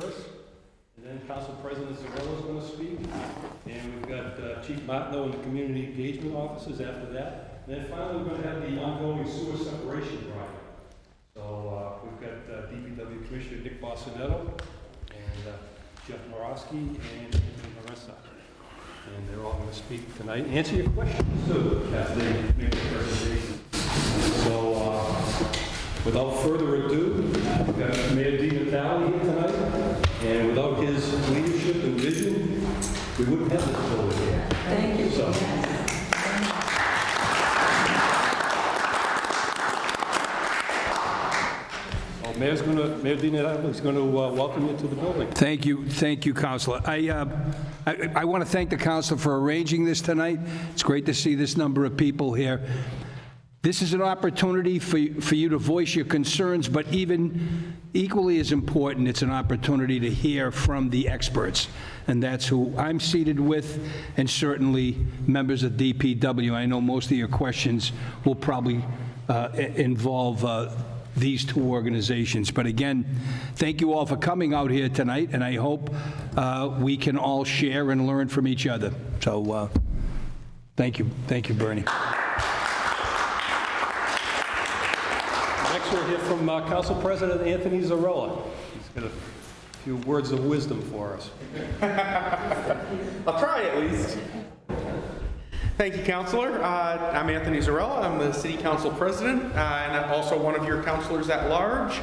first, and then Council President Zarella is going to speak, and we've got Chief Martineau and the Community Engagement Officers after that. And then finally, we're going to have the ongoing sewer separation drive. So we've got DPW Commissioner Nick Bossinetto and Jeff Morosky and Marissa. And they're all going to speak tonight and answer your questions too as they make the presentation. So without further ado, we've got Mayor Di Natale here tonight. And without his leadership and vision, we wouldn't have this building here. Thank you. So, Mayor Di Natale is going to welcome you to the building. Thank you, Councilor. I want to thank the Council for arranging this tonight. It's great to see this number of people here. This is an opportunity for you to voice your concerns, but even equally as important, it's an opportunity to hear from the experts, and that's who I'm seated with, and certainly members of DPW. I know most of your questions will probably involve these two organizations. But again, thank you all for coming out here tonight, and I hope we can all share and learn from each other. So thank you, Bernie. Next we'll hear from Council President Anthony Zarella. He's got a few words of wisdom for us. I'll try at least. Thank you, Councilor. I'm Anthony Zarella. I'm the City Council President, and I'm also one of your councilors at large.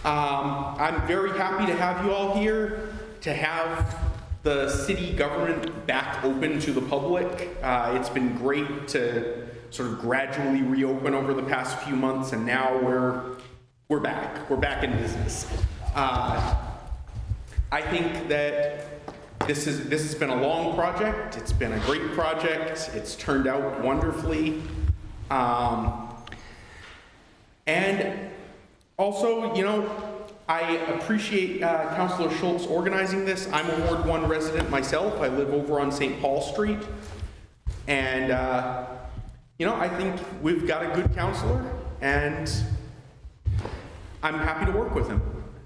I'm very happy to have you all here, to have the city government back open to the public. It's been great to sort of gradually reopen over the past few months, and now we're back. We're back in business. I think that this has been a long project. It's been a great project. It's turned out wonderfully. And also, you know, I appreciate Councilor Schultz organizing this. I'm a Ward 1 resident myself. I live over on St. Paul Street. And, you know, I think we've got a good councilor, and I'm happy to work with him.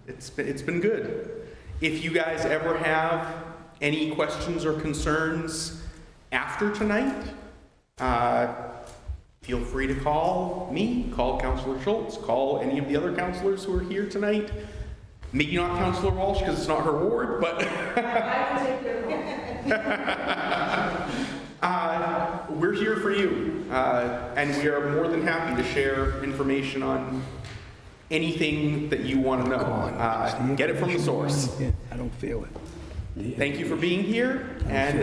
It's been good. If you guys ever have any questions or concerns after tonight, feel free to call me, call Councilor Schultz, call any of the other councilors who are here tonight. Maybe not Councilor Walsh because it's not her ward, but I will take your call. we're here for you, and we are more than happy to share information on anything that you want to know. Get it from the source. I don't feel it. Thank you for being here, and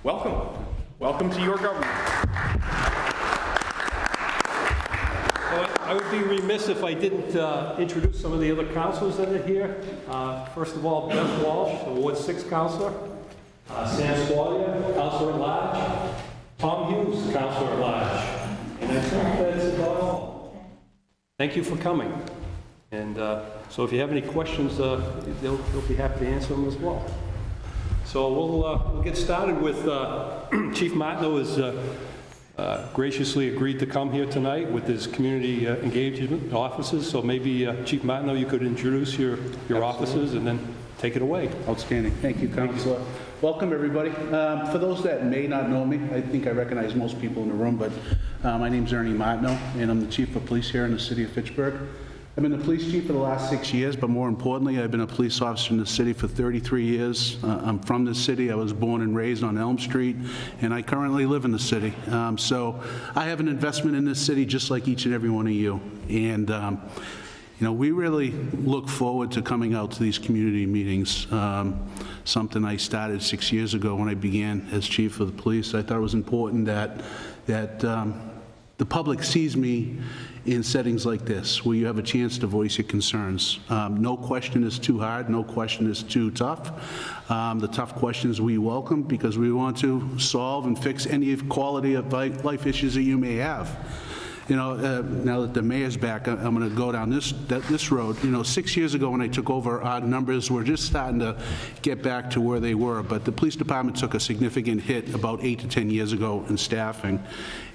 welcome. Welcome to your government. Well, I would be remiss if I didn't introduce some of the other councilors that are here. First of all, Beth Walsh, the Ward 6 councilor. Sam Squalia, councilor at large. Tom Hughes, councilor at large. And I think that's about all. Thank you for coming. And so if you have any questions, they'll be happy to answer them as well. So we'll get started with Chief Martineau has graciously agreed to come here tonight with his community engagement offices. So maybe Chief Martineau, you could introduce your offices and then take it away. Outstanding. Thank you, Councilor. Welcome, everybody. For those that may not know me, I think I recognize most people in the room, but my name's Ernie Martineau, and I'm the Chief of Police here in the city of Fitchburg. I've been the police chief for the last 6 years, but more importantly, I've been a police officer in the city for 33 years. I'm from the city. I was born and raised on Elm Street, and I currently live in the city. So I have an investment in this city just like each and every one of you. And you know, we really look forward to coming out to these community meetings. Something I started 6 years ago when I began as chief of the police. I thought it was important that the public sees me in settings like this, where you have a chance to voice your concerns. No question is too hard, no question is too tough. The tough questions we welcome because we want to solve and fix any quality of life issues that you may have. Now that the mayor's back, I'm going to go down this road. 6 years ago when I took over, our numbers were just starting to get back to where they were, but the police department took a significant hit about 8 to 10 years ago in staffing.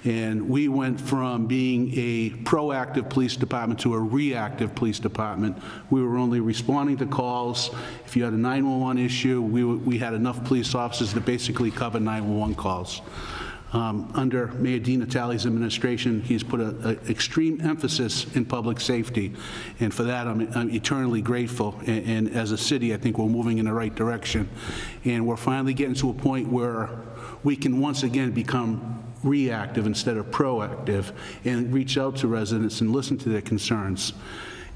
And we went from being a proactive police department to a reactive police department. We were only responding to calls. If you had a 911 issue, we had enough police officers to basically cover 911 calls. Under Mayor Di Natale's administration, he's put an extreme emphasis in public safety, and for that I'm eternally grateful. And as a city, I think we're moving in the right direction, and we're finally getting to a point where we can once again become reactive instead of proactive and reach out to residents and listen to their concerns.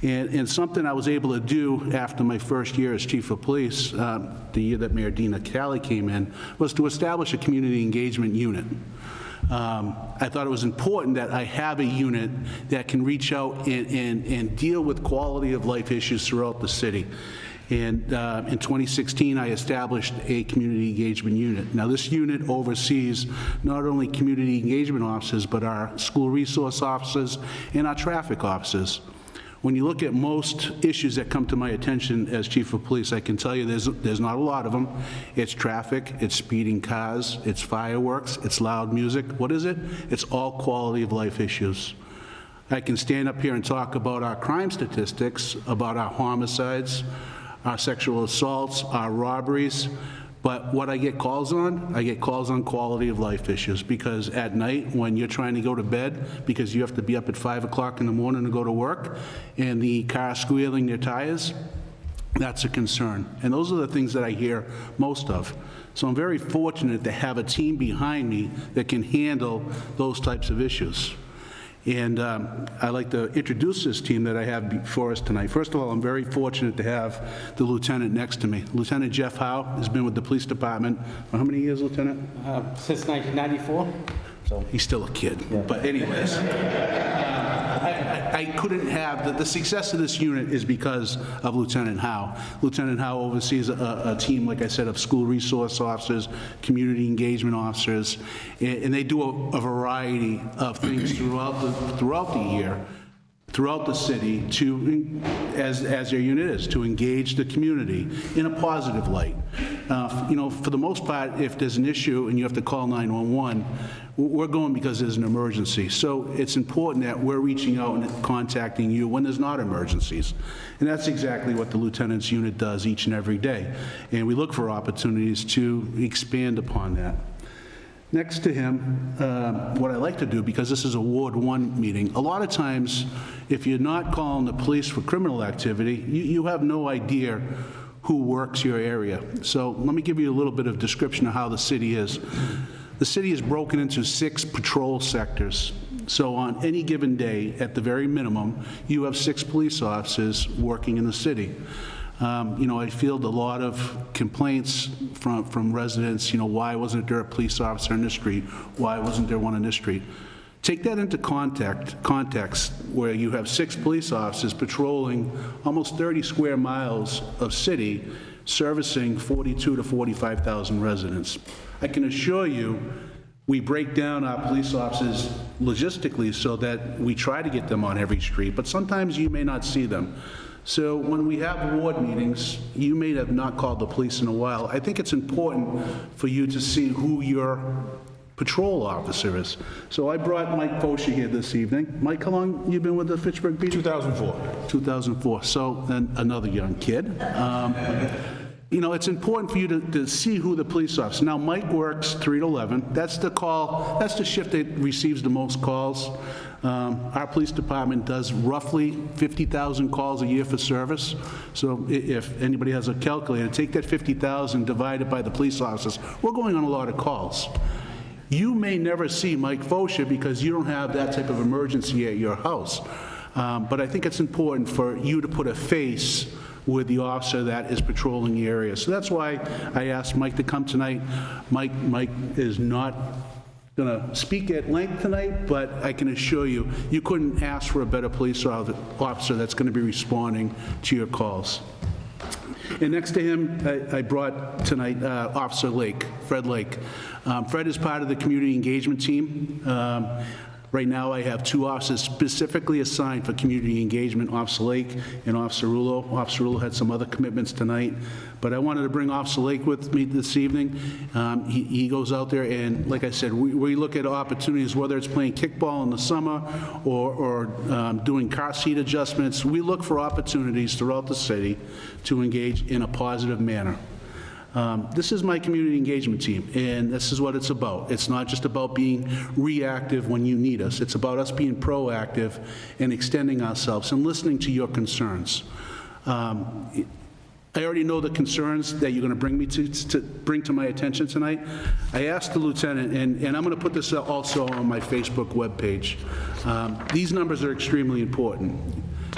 And something I was able to do after my first year as chief of police, the year that Mayor Di Natale came in, was to establish a community engagement unit. I thought it was important that I have a unit that can reach out and deal with quality of life issues throughout the city. And in 2016, I established a community engagement unit. Now, this unit oversees not only community engagement officers, but our school resource officers and our traffic officers. When you look at most issues that come to my attention as chief of police, I can tell you there's not a lot of them. It's traffic, it's speeding cars, it's fireworks, it's loud music. What is it? It's all quality of life issues. I can stand up here and talk about our crime statistics, about our homicides, our sexual assaults, our robberies, but what I get calls on quality of life issues, because at night when you're trying to go to bed because you have to be up at 5 o'clock in the morning to go to work and the car squealing their tires, that's a concern. And those are the things that I hear most of. So I'm very fortunate to have a team behind me that can handle those types of issues. And I'd like to introduce this team that I have before us tonight. First of all, I'm very fortunate to have the lieutenant next to me. Lieutenant Jeff Howe has been with the police department for how many years, Lieutenant? Since 1994. So he's still a kid, but anyways. I couldn't have, the success of this unit is because of Lieutenant Howe. Lieutenant Howe oversees a team, like I said, of school resource officers, community engagement officers, and they do a variety of things throughout the year, throughout the city, to, as their unit is, to engage the community in a positive light. For the most part, if there's an issue and you have to call 911, we're going because there's an emergency. So it's important that we're reaching out and contacting you when there's not emergencies. And that's exactly what the lieutenant's unit does each and every day. And we look for opportunities to expand upon that. Next to him, what I like to do, because this is a Ward 1 meeting, a lot of times, if you're not calling the police for criminal activity, you have no idea who works your area. So let me give you a little bit of description of how the city is. The city is broken into 6 patrol sectors. So on any given day, at the very minimum, you have 6 police officers working in the city. I field a lot of complaints from residents, why wasn't there a police officer in this street? Why wasn't there one in this street? Take that into context where you have 6 police officers patrolling almost 30 square miles of city, servicing 42 to 45,000 residents. I can assure you, we break down our police officers logistically so that we try to get them on every street, but sometimes you may not see them. So when we have ward meetings, you may have not called the police in a while. I think it's important for you to see who your patrol officer is. So I brought Mike Fosha here this evening. Mike, how long you been with the Fitchburg PD? 2004. 2004. So then another young kid. It's important for you to see who the police officer. Now, Mike works 3 to 11. That's the call. That's the shift that receives the most calls. Our police department does roughly 50,000 calls a year for service. So if anybody has a calculator, take that 50,000 divided by the police officers. We're going on a lot of calls. You may never see Mike Fosha because you don't have that type of emergency at your house. But I think it's important for you to put a face with the officer that is patrolling the area. So that's why I asked Mike to come tonight. Mike is not going to speak at length tonight, but I can assure you, you couldn't ask for a better police officer that's going to be responding to your calls. And next to him, I brought tonight Officer Lake, Fred Lake. Fred is part of the community engagement team. Right now, I have 2 officers specifically assigned for community engagement, Officer Lake and Officer Rulo. Officer Rulo had some other commitments tonight, but I wanted to bring Officer Lake with me this evening. He goes out there, and like I said, we look at opportunities, whether it's playing kickball in the summer or doing car seat adjustments. We look for opportunities throughout the city to engage in a positive manner. This is my community engagement team, and this is what it's about. It's not just about being reactive when you need us. It's about us being proactive and extending ourselves and listening to your concerns. I already know the concerns that you're going to bring me to bring to my attention tonight. I asked the lieutenant, and I'm going to put this also on my Facebook webpage. These numbers are extremely important.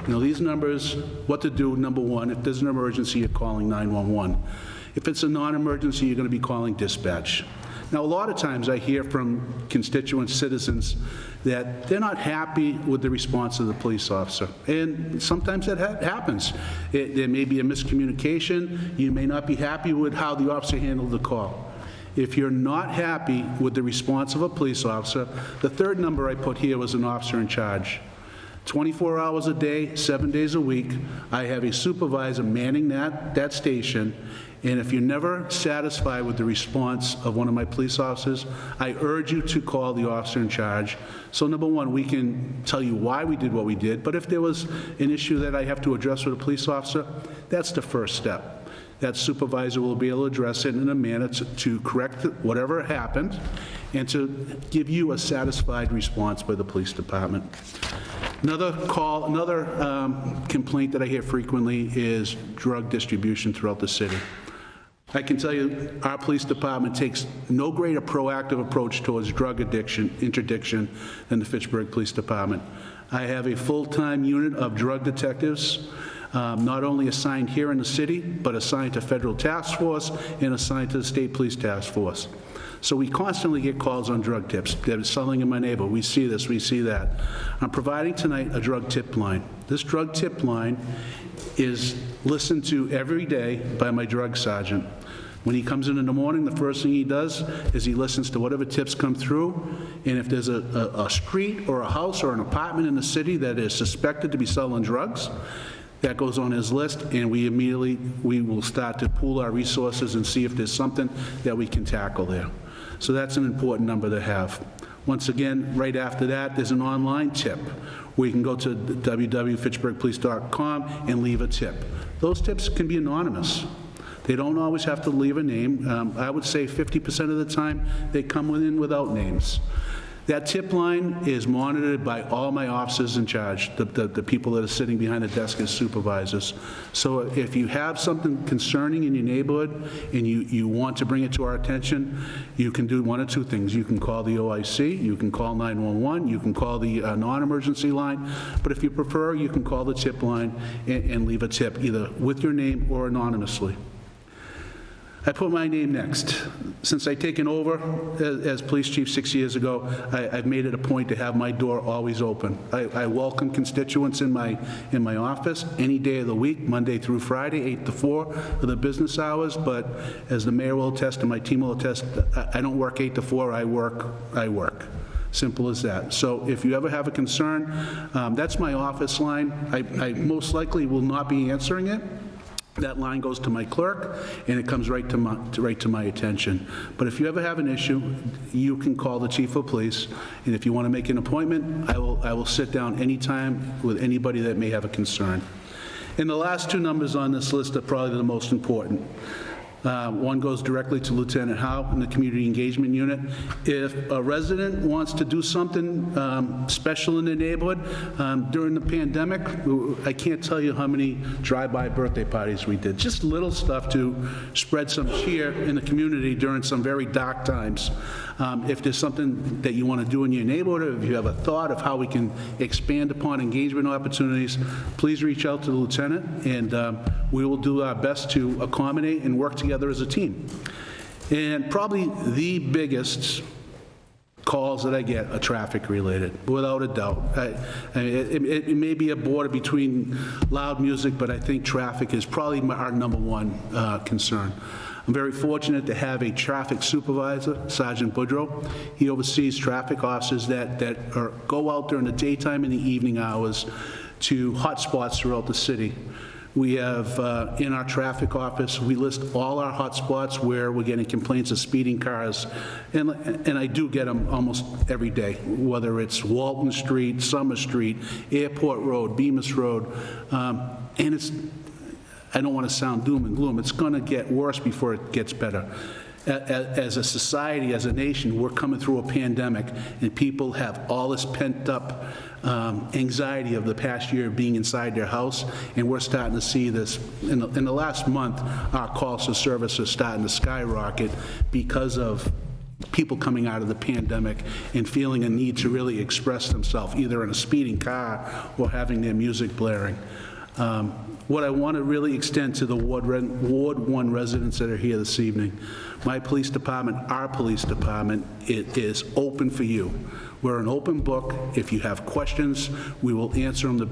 You know, these numbers, what to do, number one, if there's an emergency, you're calling 911. If it's a non-emergency, you're going to be calling dispatch. Now, a lot of times I hear from constituent citizens that they're not happy with the response of the police officer. And sometimes that happens. There may be a miscommunication. You may not be happy with how the officer handled the call. If you're not happy with the response of a police officer, the third number I put here was an officer in charge. 24 hours a day, 7 days a week, I have a supervisor manning that station. And if you're never satisfied with the response of one of my police officers, I urge you to call the officer in charge. So number one, we can tell you why we did what we did, but if there was an issue that I have to address with a police officer, that's the first step. That supervisor will be able to address it in a manner to correct whatever happened and to give you a satisfied response by the police department. Another complaint that I hear frequently is drug distribution throughout the city. I can tell you our police department takes no greater proactive approach towards drug interdiction than the Fitchburg Police Department. I have a full-time unit of drug detectives, not only assigned here in the city, but assigned to Federal Task Force and assigned to the State Police Task Force. So we constantly get calls on drug tips. They're selling in my neighborhood. We see this, we see that. I'm providing tonight a drug tip line. This drug tip line is listened to every day by my drug sergeant. When he comes in the morning, the first thing he does is he listens to whatever tips come through, and if there's a street or a house or an apartment in the city that is suspected to be selling drugs, that goes on his list, and we will start to pool our resources and see if there's something that we can tackle there. So that's an important number to have. Once again, right after that, there's an online tip where you can go to www.fitchburgpolice.com and leave a tip. Those tips can be anonymous. They don't always have to leave a name. I would say 50% of the time they come in without names. That tip line is monitored by all my officers in charge, the people that are sitting behind the desk as supervisors. So if you have something concerning in your neighborhood and you want to bring it to our attention, you can do one of two things. You can call the OIC, you can call 911, you can call the non-emergency line, but if you prefer, you can call the tip line and leave a tip, either with your name or anonymously. I put my name next. Since I've taken over as police chief 6 years ago, I've made it a point to have my door always open. I welcome constituents in my office any day of the week, Monday through Friday, 8 to 4 for the business hours, but as the mayor will attest and my team will attest, I don't work 8 to 4, I work. Simple as that. So if you ever have a concern, that's my office line. I most likely will not be answering it. That line goes to my clerk, and it comes right to my attention. But if you ever have an issue, you can call the chief of police, and if you want to make an appointment, I will sit down anytime with anybody that may have a concern. And the last two numbers on this list are probably the most important. One goes directly to Lieutenant Howe in the Community Engagement Unit. If a resident wants to do something special in their neighborhood, during the pandemic, I can't tell you how many drive-by birthday parties we did. Just little stuff to spread some cheer in the community during some very dark times. If there's something that you want to do in your neighborhood, or if you have a thought of how we can expand upon engagement opportunities, please reach out to the lieutenant, and we will do our best to accommodate and work together as a team. And probably the biggest calls that I get are traffic related, without a doubt. It may be a border between loud music, but I think traffic is probably our number one concern. I'm very fortunate to have a traffic supervisor, Sergeant Boudreau. He oversees traffic officers that go out during the daytime and the evening hours to hotspots throughout the city. We have, in our traffic office, we list all our hotspots where we're getting complaints of speeding cars, and I do get them almost every day, whether it's Walton Street, Summer Street, Airport Road, Bemis Road, and it's, I don't want to sound doom and gloom, it's going to get worse before it gets better. As a society, as a nation, we're coming through a pandemic, and people have all this pent-up anxiety of the past year being inside their house, and we're starting to see this. In the last month, our calls for service are starting to skyrocket because of people coming out of the pandemic and feeling a need to really express themselves, either in a speeding car or having their music blaring. What I want to really extend to the Ward 1 residents that are here this evening, my police department, our police department, it is open for you. We're an open book. If you have questions, we will answer them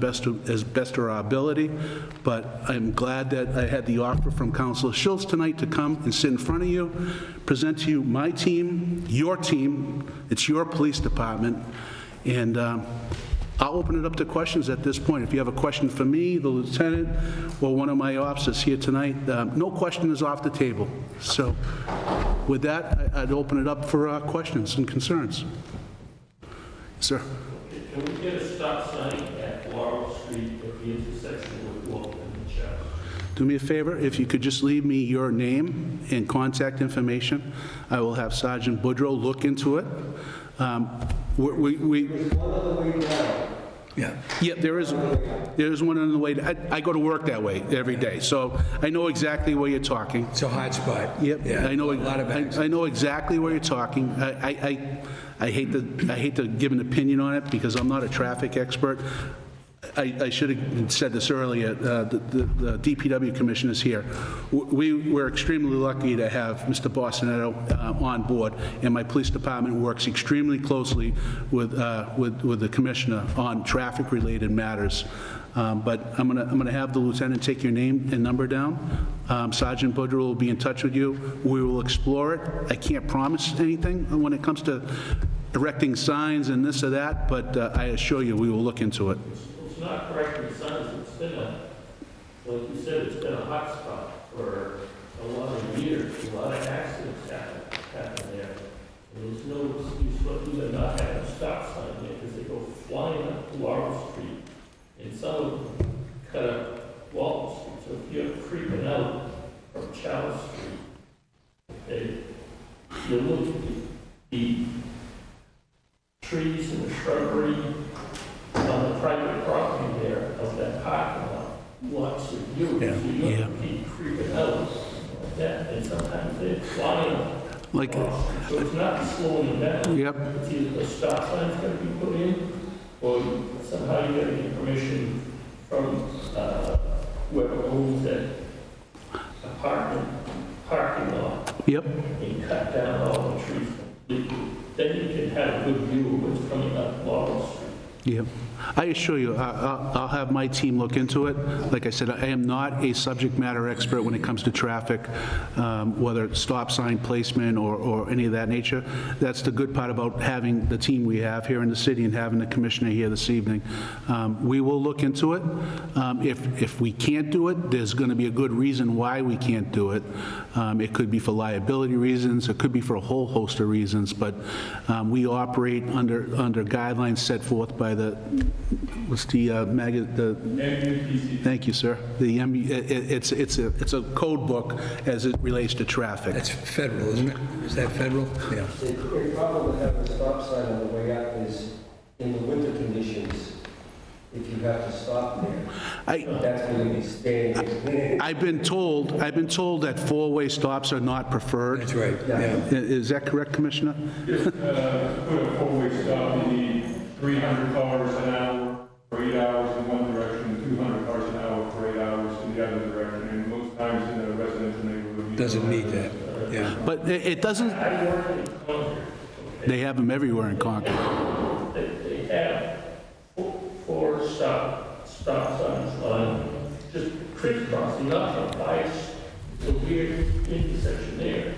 as best of our ability. But I'm glad that I had the offer from Councilor Schultz tonight to come and sit in front of you, present to you my team, your team. It's your police department. And I'll open it up to questions at this point. If you have a question for me, the lieutenant, or one of my officers here tonight, no question is off the table. So with that, I'd open it up for questions and concerns. Sir. Can we get a stop sign at Laurel Street at the intersection with Walton and Chelsea? Do me a favor, if you could just leave me your name and contact information, I will have Sergeant Boudreau look into it. Yeah, there is one on the way. I go to work that way every day, so I know exactly where you're talking. It's a hot spot. Yep, Yeah, I know. a lot of accidents. I know exactly where you're talking. I hate to give an opinion on it because I'm not a traffic expert. I should have said this earlier. The DPW commissioner is here. We're extremely lucky to have Mr. Bostonetto on board, and my police department works extremely closely with the commissioner on traffic-related matters. But I'm gonna have the lieutenant take your name and number down. Sergeant Boudreau will be in touch with you. We will explore it. I can't promise anything when it comes to erecting signs and this or that, but I assure you we will look into it. It's not correcting signs. It's been like you said, it's been a hot spot for a lot of years. A lot of accidents happen there. And there's no excuse for even not having a stop sign there because they go flying up to Laurel Street. And some of them cut up Walton Street. So if you're creeping out from Charles Street, okay, you look at the trees and the shrubbery on the private property there of that parking lot, lots of views. Yeah. So you have to keep creeping out like that, and sometimes they're flying. Like, So it's not slowing them down. Yep. It's either the stop sign's gonna be put in, or somehow you gotta get permission from whoever owns that apartment parking lot yep. and cut down all the trees completely. Then you can have a good view of what's coming up Laurel Street. Yeah, I assure you, I'll have my team look into it. Like I said, I am not a subject matter expert when it comes to traffic, whether it's stop sign placement or any of that nature. That's the good part about having the team we have here in the city and having the commissioner here this evening. We will look into it. If we can't do it, there's going to be a good reason why we can't do it. It could be for liability reasons, it could be for a whole host of reasons, but we operate under guidelines set forth by what's the MUPC. thank you, sir. It's a code book as it relates to traffic. That's federal, isn't it? Is that federal? Yeah. The problem with having a stop sign on the way up is in the winter conditions, if you have to stop there, that's when you be standing. I've been told that four-way stops are not preferred. That's right, yeah. Is that correct, Commissioner? Just put a four-way stop, you need 300 cars an hour for 8 hours in one direction, 200 cars an hour for 8 hours in the other direction, and most times in a residential neighborhood. Doesn't meet that, yeah. But it doesn't, I work in Concord, They have them everywhere in Concord. They have four stop signs on, just crisscrossing up by the weird intersection there.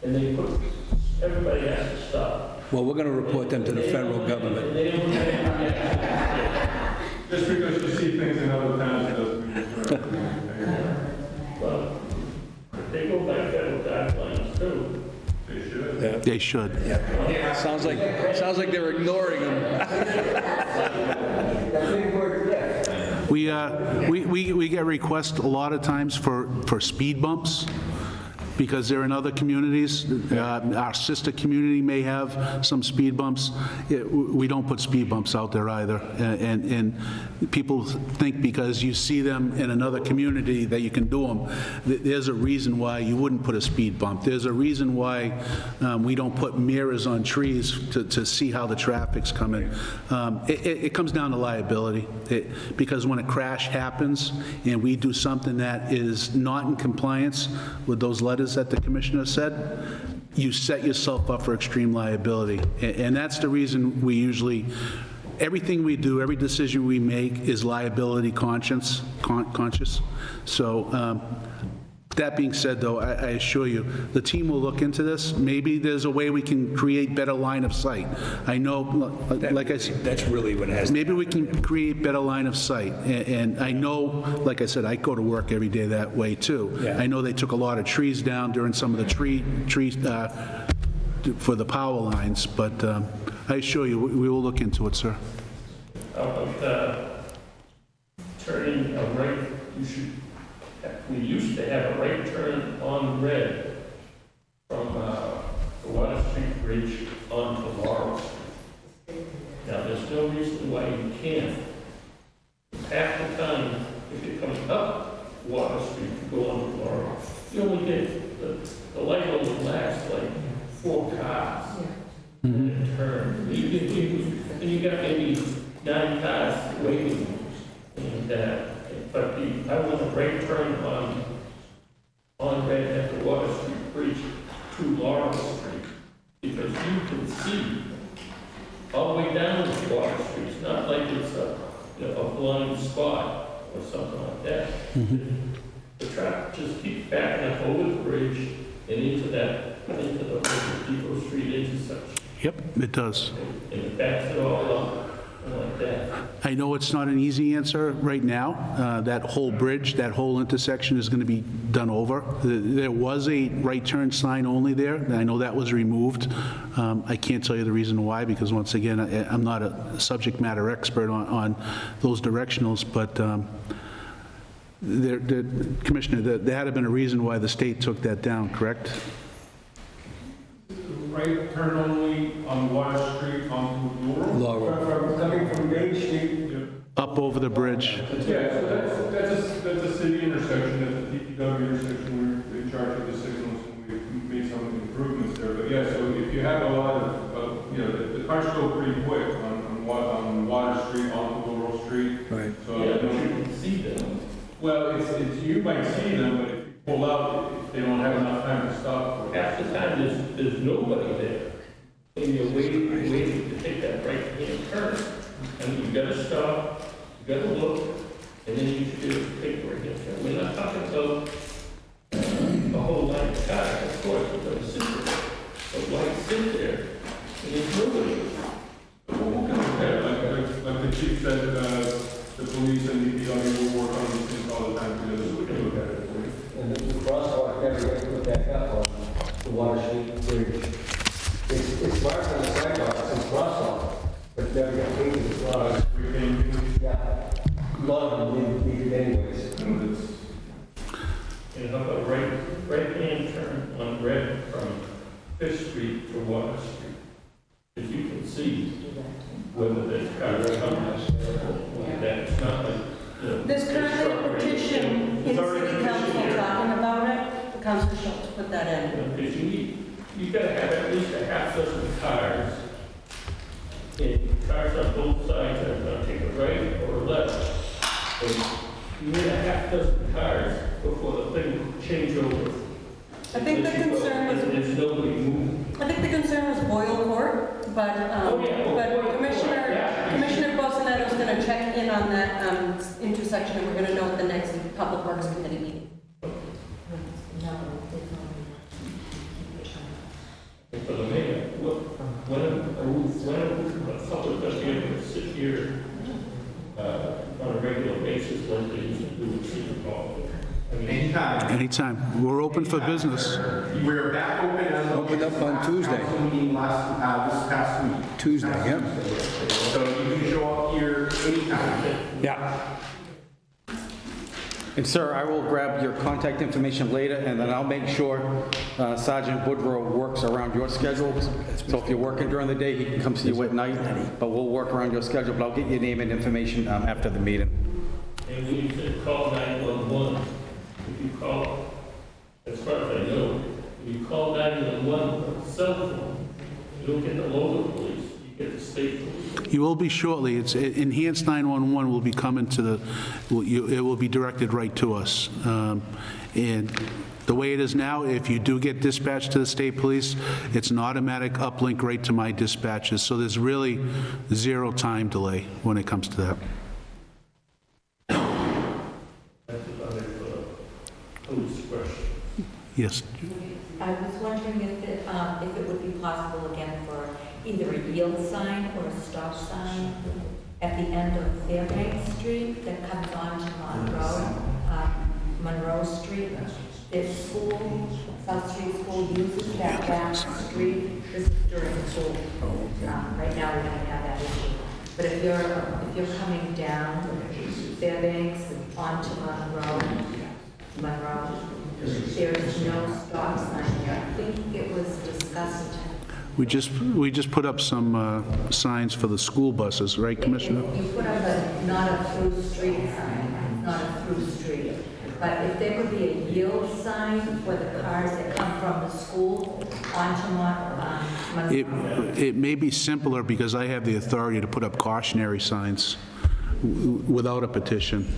And they put, everybody has to stop. Well, we're going to report them to the federal government. And they don't have Just because you see things in other towns, it doesn't mean it's right. well, they go by federal guidelines too. They should. They should. Sounds like they're ignoring them. We get requests a lot of times for speed bumps, because they're in other communities. Our sister community may have some speed bumps. We don't put speed bumps out there either. And people think because you see them in another community that you can do them. There's a reason why you wouldn't put a speed bump. There's a reason why we don't put mirrors on trees to see how the traffic's coming. It comes down to liability. Because when a crash happens and we do something that is not in compliance with those letters that the commissioner said, you set yourself up for extreme liability. And that's the reason we usually, everything we do, every decision we make is liability conscious. So that being said, though, I assure you, the team will look into this. Maybe there's a way we can create better line of sight. I know, like I said, That's really what has. maybe we can create better line of sight. And I know, like I said, I go to work every day that way too. Yeah. I know they took a lot of trees down during some of the trees for the power lines, but I assure you, we will look into it, sir. How about turning a right, we used to have a right turn on red from the Water Street Bridge onto Laurel Street. Now, there's no reason why you can't. Half the time, if you're coming up Water Street to go onto Laurel, you only get, the light only lasts like 4 cars. And it turns. And you got maybe 9 cars waiting. And, but I want a right turn on red at the Water Street Bridge to Laurel Street, because you can see all the way down to Water Street. It's not like it's a blind spot or something like that. The traffic just keeps backing up over the bridge and into the Depot Street intersection. Yep, it does. And it backs it all up like that. I know it's not an easy answer right now. That whole bridge, that whole intersection is going to be done over. There was a right turn sign only there, and I know that was removed. I can't tell you the reason why, because once again, I'm not a subject matter expert on those directionals, but Commissioner, there had to have been a reason why the state took that down, correct? Right turn only on Water Street onto Laurel. Coming from Main Street. Up over the bridge. Yeah, so that's a city intersection, that's a DPW intersection, we're in charge of the signals, and we've made some improvements there. But yeah, so if you have a lot of, the cars go pretty quick on Water Street onto Laurel Street. Right. So, Yeah, but you can see them. well, it's, you might see them, but if you pull out, they don't have enough time to stop. Half the time, there's nobody there. And you're waiting to take that right-hand turn. And you gotta stop, you gotta look, and then you should take the right-hand turn. We're not talking about a whole line of cars, of course, but the system. But why sit there? And there's nobody. Yeah, like the chief said, the police and DPW will work on these things all the time together, so we can look at it for you. And the crosswalk never gets put back up on the Water Street Bridge. It's marked on the sidewalk, it's a crosswalk, but it never got painted. Yeah, a lot of them need it anyways. And how about right-hand turn on red from Fifth Street to Water Street? Because you can see whether there's cars coming. That's not like, There's currently a petition in city council talking about it. The council should put that in. because you gotta have at least a half dozen cars. And cars on both sides are gonna take a right or a left. And you need a half dozen cars before the thing will change over. I think the concern was, There's nobody moving. I think the concern was Boyle Court. but Commissioner Bolsonaro is going to check in on that intersection, and we're going to know at the next Public Works Committee meeting. For the mayor, when are public going to be able to sit here on a regular basis like they used to do with Cedar Hall? I mean, Anytime. Anytime. We're open for business. We're back open as of. Opened up on Tuesday. Council meeting this past week. Tuesday, yep. So you can show up here anytime. Yeah. And sir, I will grab your contact information later, and then I'll make sure Sergeant Woodrow works around your schedule. So if you're working during the day, he can come see you at night, but we'll work around your schedule. But I'll get your name and information after the meeting. And when you said call 911, if you call, as far as I know, if you call 911 on cell phone, you don't get the local police, you get the state police. You will be shortly. It's Enhanced 911 will be coming to the, it will be directed right to us. And the way it is now, if you do get dispatched to the state police, it's an automatic uplink right to my dispatches. So there's really zero time delay when it comes to that. That's about it for the police question. Yes. I was wondering if it would be possible again for either a yield sign or a stop sign at the end of Fairbanks Street that comes on to Monroe Street. There's school, South Street School uses that back street. This is during school. Right now we don't have that issue. But if you're coming down Fairbanks onto Monroe, there's no stop sign there. I think it was discussed. We just put up some signs for the school buses, right, Commissioner? You put up not a through street sign, not a through street. But if there could be a yield sign for the cars that come from the school onto Monroe. It may be simpler because I have the authority to put up cautionary signs without a petition.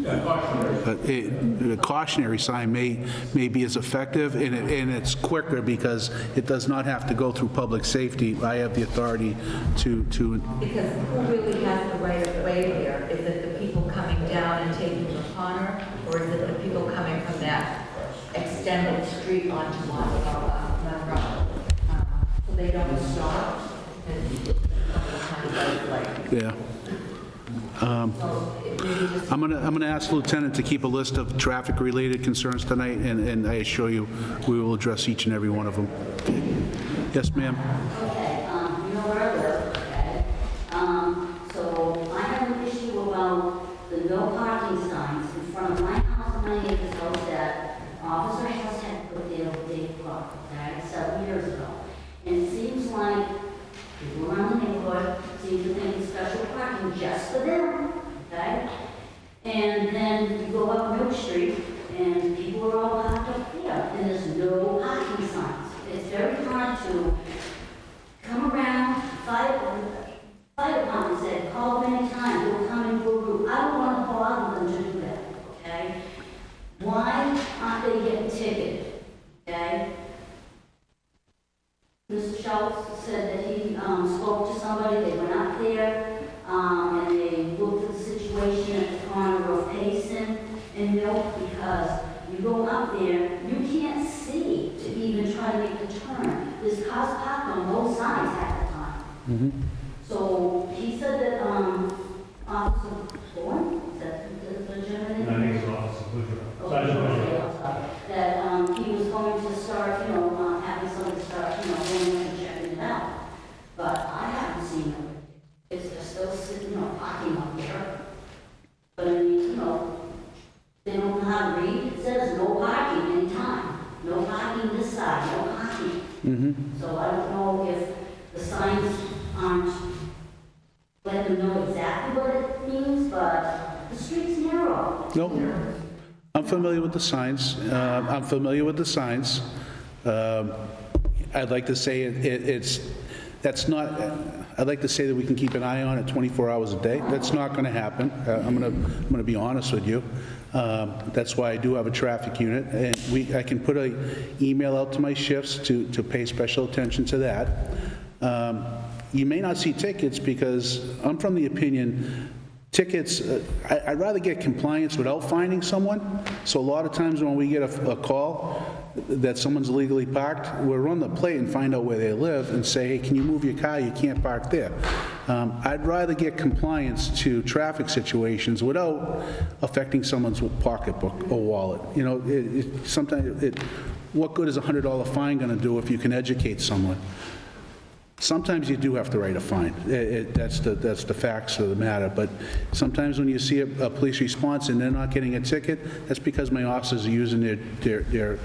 A cautionary sign may be as effective, and it's quicker because it does not have to go through public safety. I have the authority to. Because who really has the right of way there? Is it the people coming down and taking the corner, or is it the people coming from that extended street onto Monroe? So they don't stop. Yeah. I'm gonna ask the Lieutenant to keep a list of traffic-related concerns tonight, and I assure you, we will address each and every one of them. Yes, ma'am? Okay, you know where I live, okay? So I have an issue about the no parking signs in front of my house and my neighbor's house that Officer Hess had put there with Dave Clark, okay, several years ago. And it seems like people around the neighborhood seem to think it's special parking just for them, okay? And then you go up Milk Street, and people are all parked up there, and there's no parking signs. It's very hard to come around, fire department said, call them anytime, we'll come and do a route. I don't want to bother them to do that, okay? Why aren't they getting ticketed, okay? Mr. Schultz said that he spoke to somebody, they went up there, and they looked at the situation at the corner of Payson and Milk, because you go up there, you can't see to even try to make the turn. There's cars parked on both sides at the time. So he said that Officer Bourne, is that the gentleman? I think it's Officer Woodrow. That he was going to start, having somebody start, going and checking it out. But I haven't seen them. They're still sitting, parking up there. But I mean, they don't know how to read. It says no parking anytime. No parking this side, no parking. So I don't know if the signs aren't letting them know exactly what it means, but the street's narrow. Nope. I'm familiar with the signs. I'd like to say I'd like to say that we can keep an eye on it 24 hours a day. That's not going to happen. I'm going to be honest with you. That's why I do have a traffic unit, and I can put an email out to my shifts to pay special attention to that. You may not see tickets because I'm from the opinion, tickets, I'd rather get compliance without finding someone. So a lot of times when we get a call that someone's illegally parked, we'll run the plate and find out where they live and say, hey, can you move your car? You can't park there. I'd rather get compliance to traffic situations without affecting someone's pocketbook or wallet. You know, sometimes what good is a $100 fine going to do if you can educate someone? Sometimes you do have to write a fine. That's the facts of the matter. But sometimes when you see a police response and they're not getting a ticket, that's because my officers are using their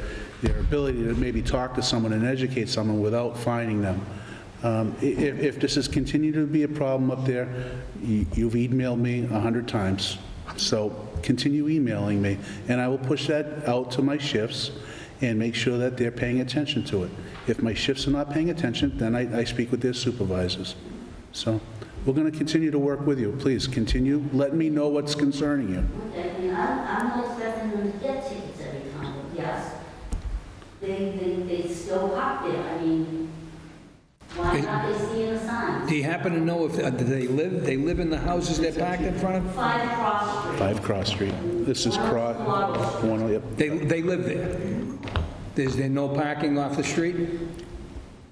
ability to maybe talk to someone and educate someone without fining them. If this has continued to be a problem up there, you've emailed me 100 times. So continue emailing me, and I will push that out to my shifts and make sure that they're paying attention to it. If my shifts are not paying attention, then I speak with their supervisors. So we're going to continue to work with you. Please continue. Let me know what's concerning you. Okay, and I'm not expecting them to get tickets every time, but yes, they still park there. I mean, why not they see in the signs? Do you happen to know if they live in the houses they're parked in front of? 5 Cross Street. 5 Cross Street. This is Cross. Yep. They live there? Is there no parking off the street? You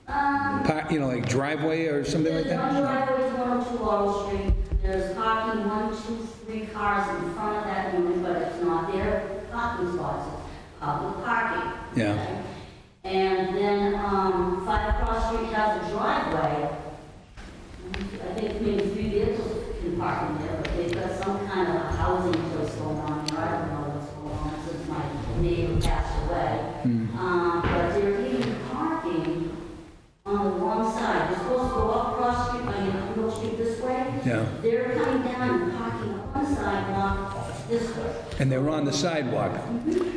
know, like driveway or something like There's that? one driveway, 102 Laurel Street. There's parking, 1, 2, 3 cars in front of that unit, but it's not their parking spots. It's public parking. Yeah. Okay? And then 5 Cross Street has a driveway. I think maybe 3 vehicles can park in there, but they've got some kind of a housing place going on there. I don't know what's going on since my neighbor passed away. But they're even parking on the wrong side. They're supposed to go up Cross Street, I mean, Middle Street this way. Yeah. They're coming down and parking on the sidewalk this way. And they're on the sidewalk?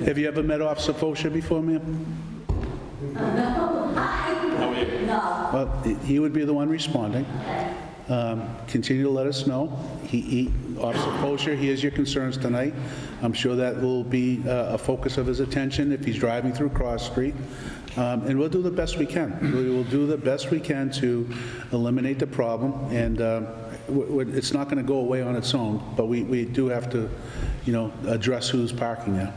Have you ever met Officer Fosha before, ma'am? No. Well, he would be the one responding. Continue to let us know. Officer Fosha hears your concerns tonight. I'm sure that will be a focus of his attention if he's driving through Cross Street. And we'll do the best we can. We will do the best we can to eliminate the problem. And it's not going to go away on its own, but we do have to, you know, address who's parking there.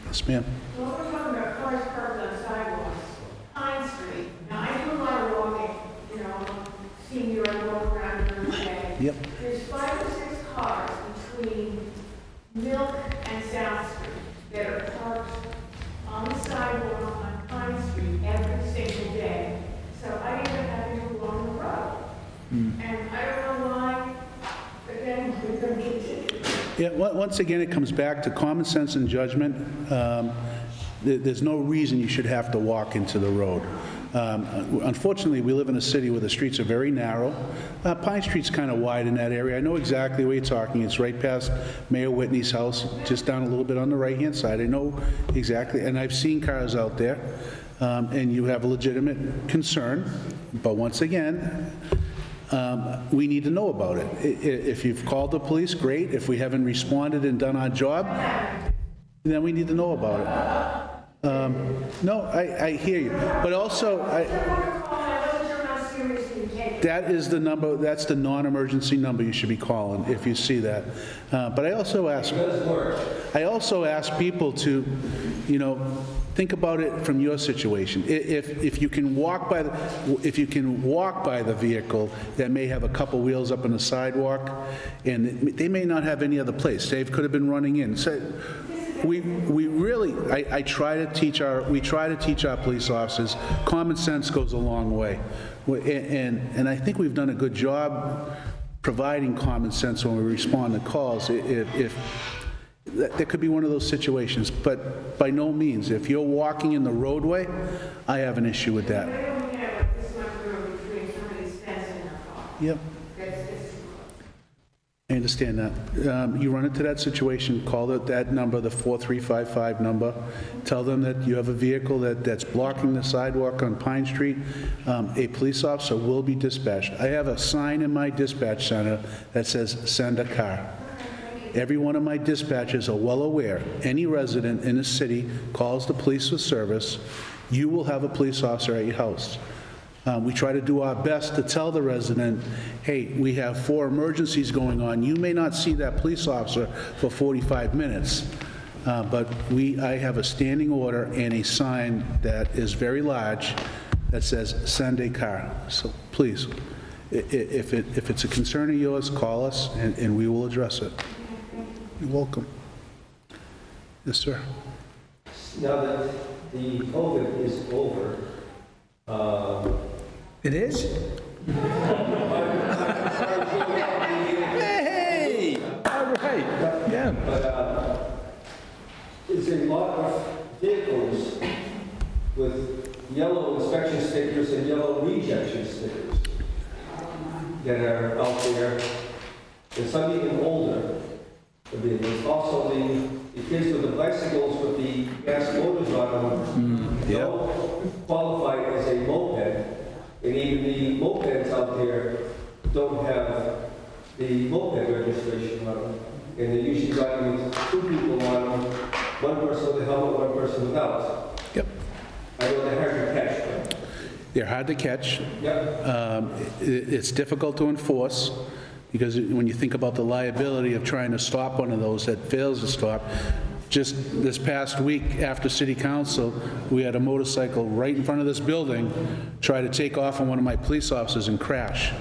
Yes, ma'am. Well, we're talking about cars parked on sidewalks, Pine Street. Now, I do a lot of walking, you know, I'm a senior, I walk around during the day. Yep. There's 5 or 6 cars between Milk and South Street that are parked on the sidewalk on Pine Street every single day. So I end up having to go along the road. And I don't know why, but then we're going to get tickets. Yeah, once again, it comes back to common sense and judgment. There's no reason you should have to walk into the road. Unfortunately, we live in a city where the streets are very narrow. Pine Street's kind of wide in that area. I know exactly what you're talking. It's right past Mayor Whitney's house, just down a little bit on the right-hand side. I know exactly, and I've seen cars out there, and you have a legitimate concern. But once again, we need to know about it. If you've called the police, great. If we haven't responded and done our job, then we need to know about it. No, I hear you. But also, that is the number, that's the non-emergency number you should be calling if you see that. But I also ask people to, you know, think about it from your situation. If you can walk by the vehicle that may have a couple wheels up on the sidewalk, and they may not have any other place. They could have been running in. So we really, we try to teach our police officers, common sense goes a long way. And I think we've done a good job providing common sense when we respond to calls. If that could be one of those situations, but by no means. If you're walking in the roadway, I have an issue with that. Yep. I understand that. You run into that situation, call that number, the 4355 number. Tell them that you have a vehicle that's blocking the sidewalk on Pine Street. A police officer will be dispatched. I have a sign in my dispatch center that says, "Send a car." Every one of my dispatchers are well aware. Any resident in the city calls the police for service, you will have a police officer at your house. We try to do our best to tell the resident, hey, we have 4 emergencies going on. You may not see that police officer for 45 minutes, but I have a standing order and a sign that is very large that says, send a car. So please, if it's a concern of yours, call us and we will address it. You're welcome. Yes, sir. Now that the COVID is over, It is? Hey, all right, yeah. but there's a lot of vehicles with yellow inspection stickers and yellow rejection stickers that are out there, and some even older. There's also the kids with the bicycles with the gas motors on them. Don't qualify as a moped, and even the mopeds out there don't have the moped registration on them. And they're usually riding with 2 people on them, one person with a helmet, one person without. Yep. I know they're hard to catch them. They're hard to catch. Yep. It's difficult to enforce, because when you think about the liability of trying to stop one of those that fails to stop, just this past week after city council, we had a motorcycle right in front of this building try to take off on one of my police officers and crash.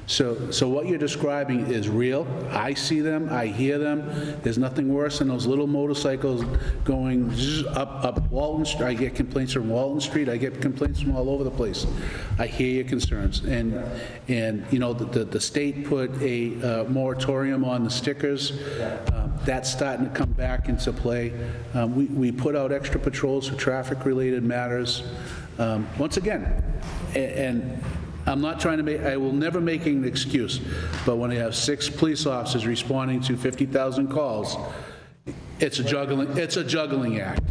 So what you're describing is real. I see them, I hear them. There's nothing worse than those little motorcycles going up Walton Street. I get complaints from Walton Street. I get complaints from all over the place. I hear your concerns. And you know, the state put a moratorium on the stickers. That's starting to come back into play. We put out extra patrols for traffic-related matters. Once again, and I'm not trying to make, I will never make an excuse, but when you have 6 police officers responding to 50,000 calls, it's a juggling act.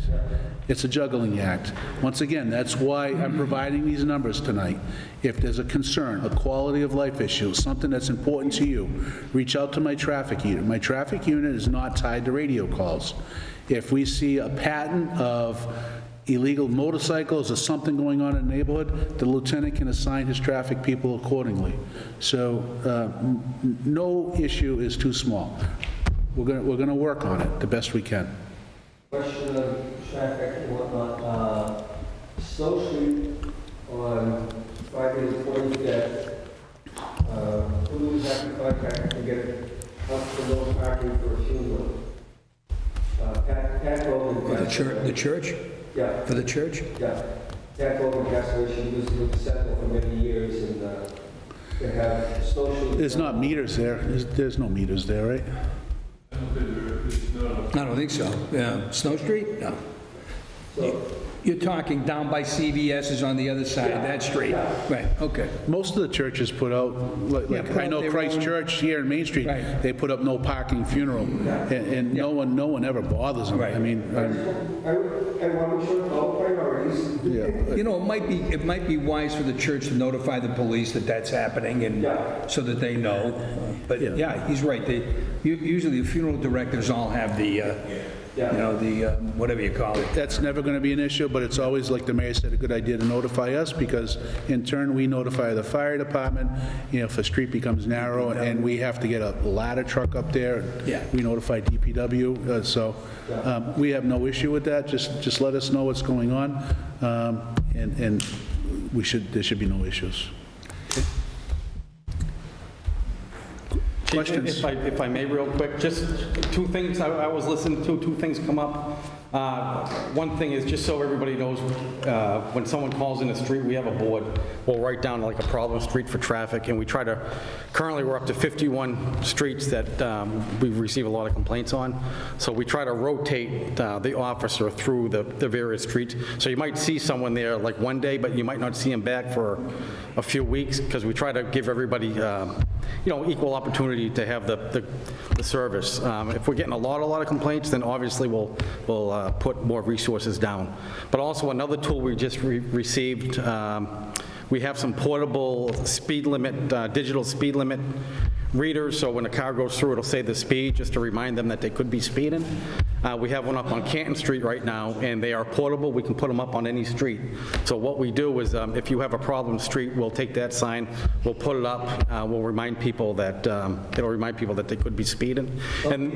It's a juggling act. Once again, that's why I'm providing these numbers tonight. If there's a concern, a quality of life issue, something that's important to you, reach out to my traffic unit. My traffic unit is not tied to radio calls. If we see a pattern of illegal motorcycles or something going on in the neighborhood, the lieutenant can assign his traffic people accordingly. So no issue is too small. We're going to work on it the best we can. Question of traffic and whatnot, Snow Street on Friday the 25th, who do we have to contact to get up to no parking for a funeral? Pat Logan. The church? Yeah. For the church? Yeah. Pat Logan gas station was with the Sentinel for many years, and they have social. There's not meters there. There's no meters there, right? I don't think so. Yeah. Snow Street? No. You're talking down by CVS is on the other side of that street. Right, okay. Most of the churches put out, like put I out know their Christ own- Church here in Main Street, Right. they put up no parking funeral, and no one ever bothers them. Right. I mean, I want to show all priorities. yeah. You know, it might be wise for the church to notify the police that that's happening, and so that they know. But yeah, he's right. Usually the funeral directors all have the, you know, the, whatever you call it. That's never going to be an issue, but it's always, like the mayor said, a good idea to notify us, because in turn, we notify the fire department, you know, if a street becomes narrow and we have to get a ladder truck up there, Yeah. we notify DPW, so we have no issue with that. Just let us know what's going on, and there should be no issues. Questions? If I may, real quick, just 2 things I was listening to, 2 things come up. One thing is, just so everybody knows, when someone calls in the street, we have a board. We'll write down like a problem street for traffic, and we try to, currently we're up to 51 streets that we receive a lot of complaints on. So we try to rotate the officer through the various streets. So you might see someone there like one day, but you might not see him back for a few weeks, because we try to give everybody, you know, equal opportunity to have the service. If we're getting a lot of complaints, then obviously we'll put more resources down. But also another tool we just received, we have some portable speed limit, digital speed limit readers, so when a car goes through, it'll say the speed, just to remind them that they could be speeding. We have one up on Canton Street right now, and they are portable. We can put them up on any street. So what we do is, if you have a problem street, we'll take that sign, we'll put it up, we'll remind people that, it'll remind people that they could be speeding. And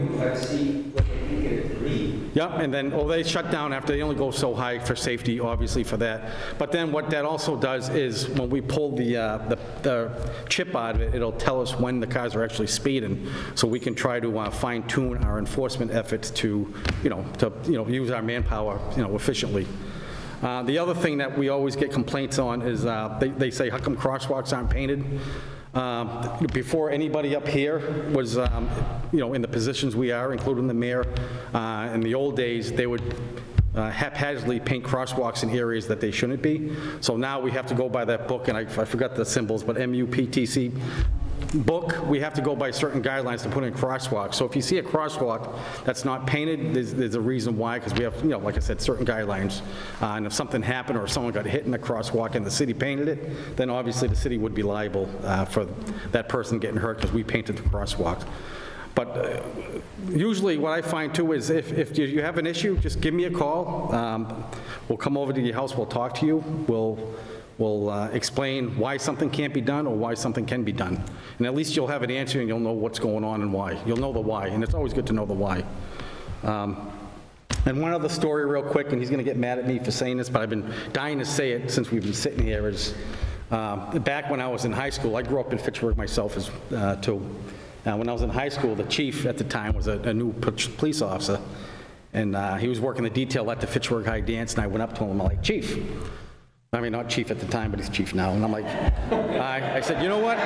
yeah, and then, they shut down after, they only go so high for safety, obviously, for that. But then what that also does is, when we pull the chip out of it, it'll tell us when the cars are actually speeding, so we can try to fine-tune our enforcement efforts to use our manpower, efficiently. The other thing that we always get complaints on is, they say, how come crosswalks aren't painted? Before anybody up here was, in the positions we are, including the mayor, in the old days, they would haphazardly paint crosswalks in areas that they shouldn't be. So now we have to go by that book, and I forgot the symbols, but MUPTC book, we have to go by certain guidelines to put in crosswalks. So if you see a crosswalk that's not painted, there's a reason why, because we have, like I said, certain guidelines. And if something happened or someone got hit in the crosswalk and the city painted it, then obviously the city would be liable for that person getting hurt because we painted the crosswalk. But usually what I find too is if you have an issue, just give me a call. We'll come over to your house, we'll talk to you, we'll explain why something can't be done or why something can be done. And at least you'll have an answer and you'll know what's going on and why. You'll know the why, and it's always good to know the why. And one other story real quick, and he's going to get mad at me for saying this, but I've been dying to say it since we've been sitting here, is back when I was in high school, I grew up in Fitchburg myself too. When I was in high school, the chief at the time was a new police officer, and he was working the detail at the Fitchburg High Dance, and I went up to him, I'm like, Chief, I mean, not chief at the time, but he's chief now. And I'm like, I said, you know what?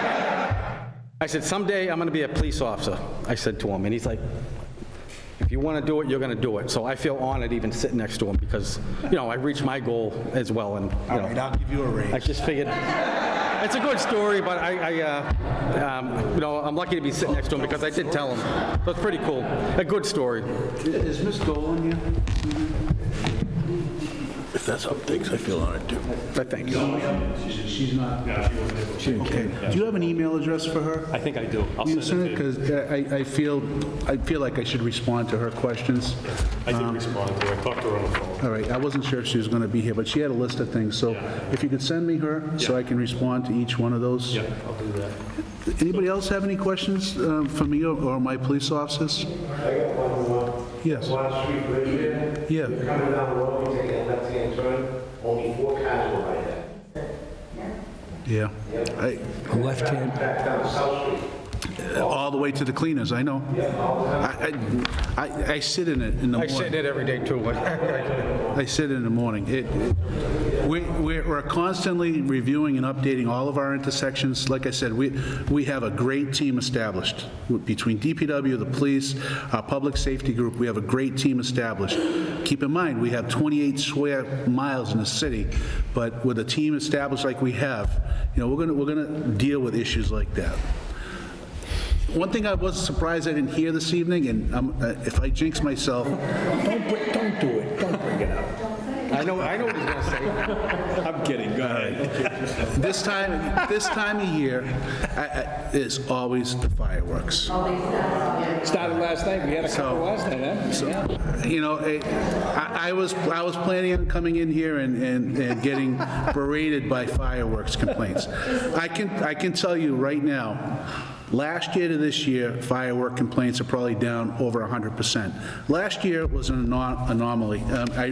I said, someday I'm going to be a police officer, I said to him. And he's like, if you want to do it, you're going to do it. So I feel honored even sitting next to him because, I reached my goal as well. And, All right, I'll give you a raise. I just figured, it's a good story, but I'm lucky to be sitting next to him because I did tell him. So it's pretty cool. A good story. Is Ms. Dolan here? If that's how things, I feel honored too. Thank you. She's not. Okay. Do you have an email address for her? I think I do. I'll You send it to you. Because I feel like I should respond to her questions. I did respond to her. I talked to her on the phone. All right, I wasn't sure if she was going to be here, but she had a list of things. So if you could send me her so I can respond to each one of those. Yeah, I'll do that. Anybody else have any questions for me or my police officers? I got one. Yes. Water Street Bridge there. Yeah. You're coming down the road, you take a left-hand turn, only 4 cars will ride that. Yeah. Left hand. Back down South Street. All the way to the cleaners, I know. I sit in it in the I morning. sit in it every day too. I sit in the morning. We're constantly reviewing and updating all of our intersections. Like I said, we have a great team established. Between DPW, the police, our public safety group, we have a great team established. Keep in mind, we have 28 square miles in the city, but with a team established like we have, we're gonna deal with issues like that. One thing I was surprised I didn't hear this evening, and if I jinx myself, Don't do it. Don't bring it up. I know what he's going to say. I'm kidding. Go ahead. this time of year is always the fireworks. Started last night. We had a couple last night, huh? I was planning on coming in here and getting berated by fireworks complaints. I can tell you right now, last year to this year, firework complaints are probably down over 100%. Last year was an anomaly. I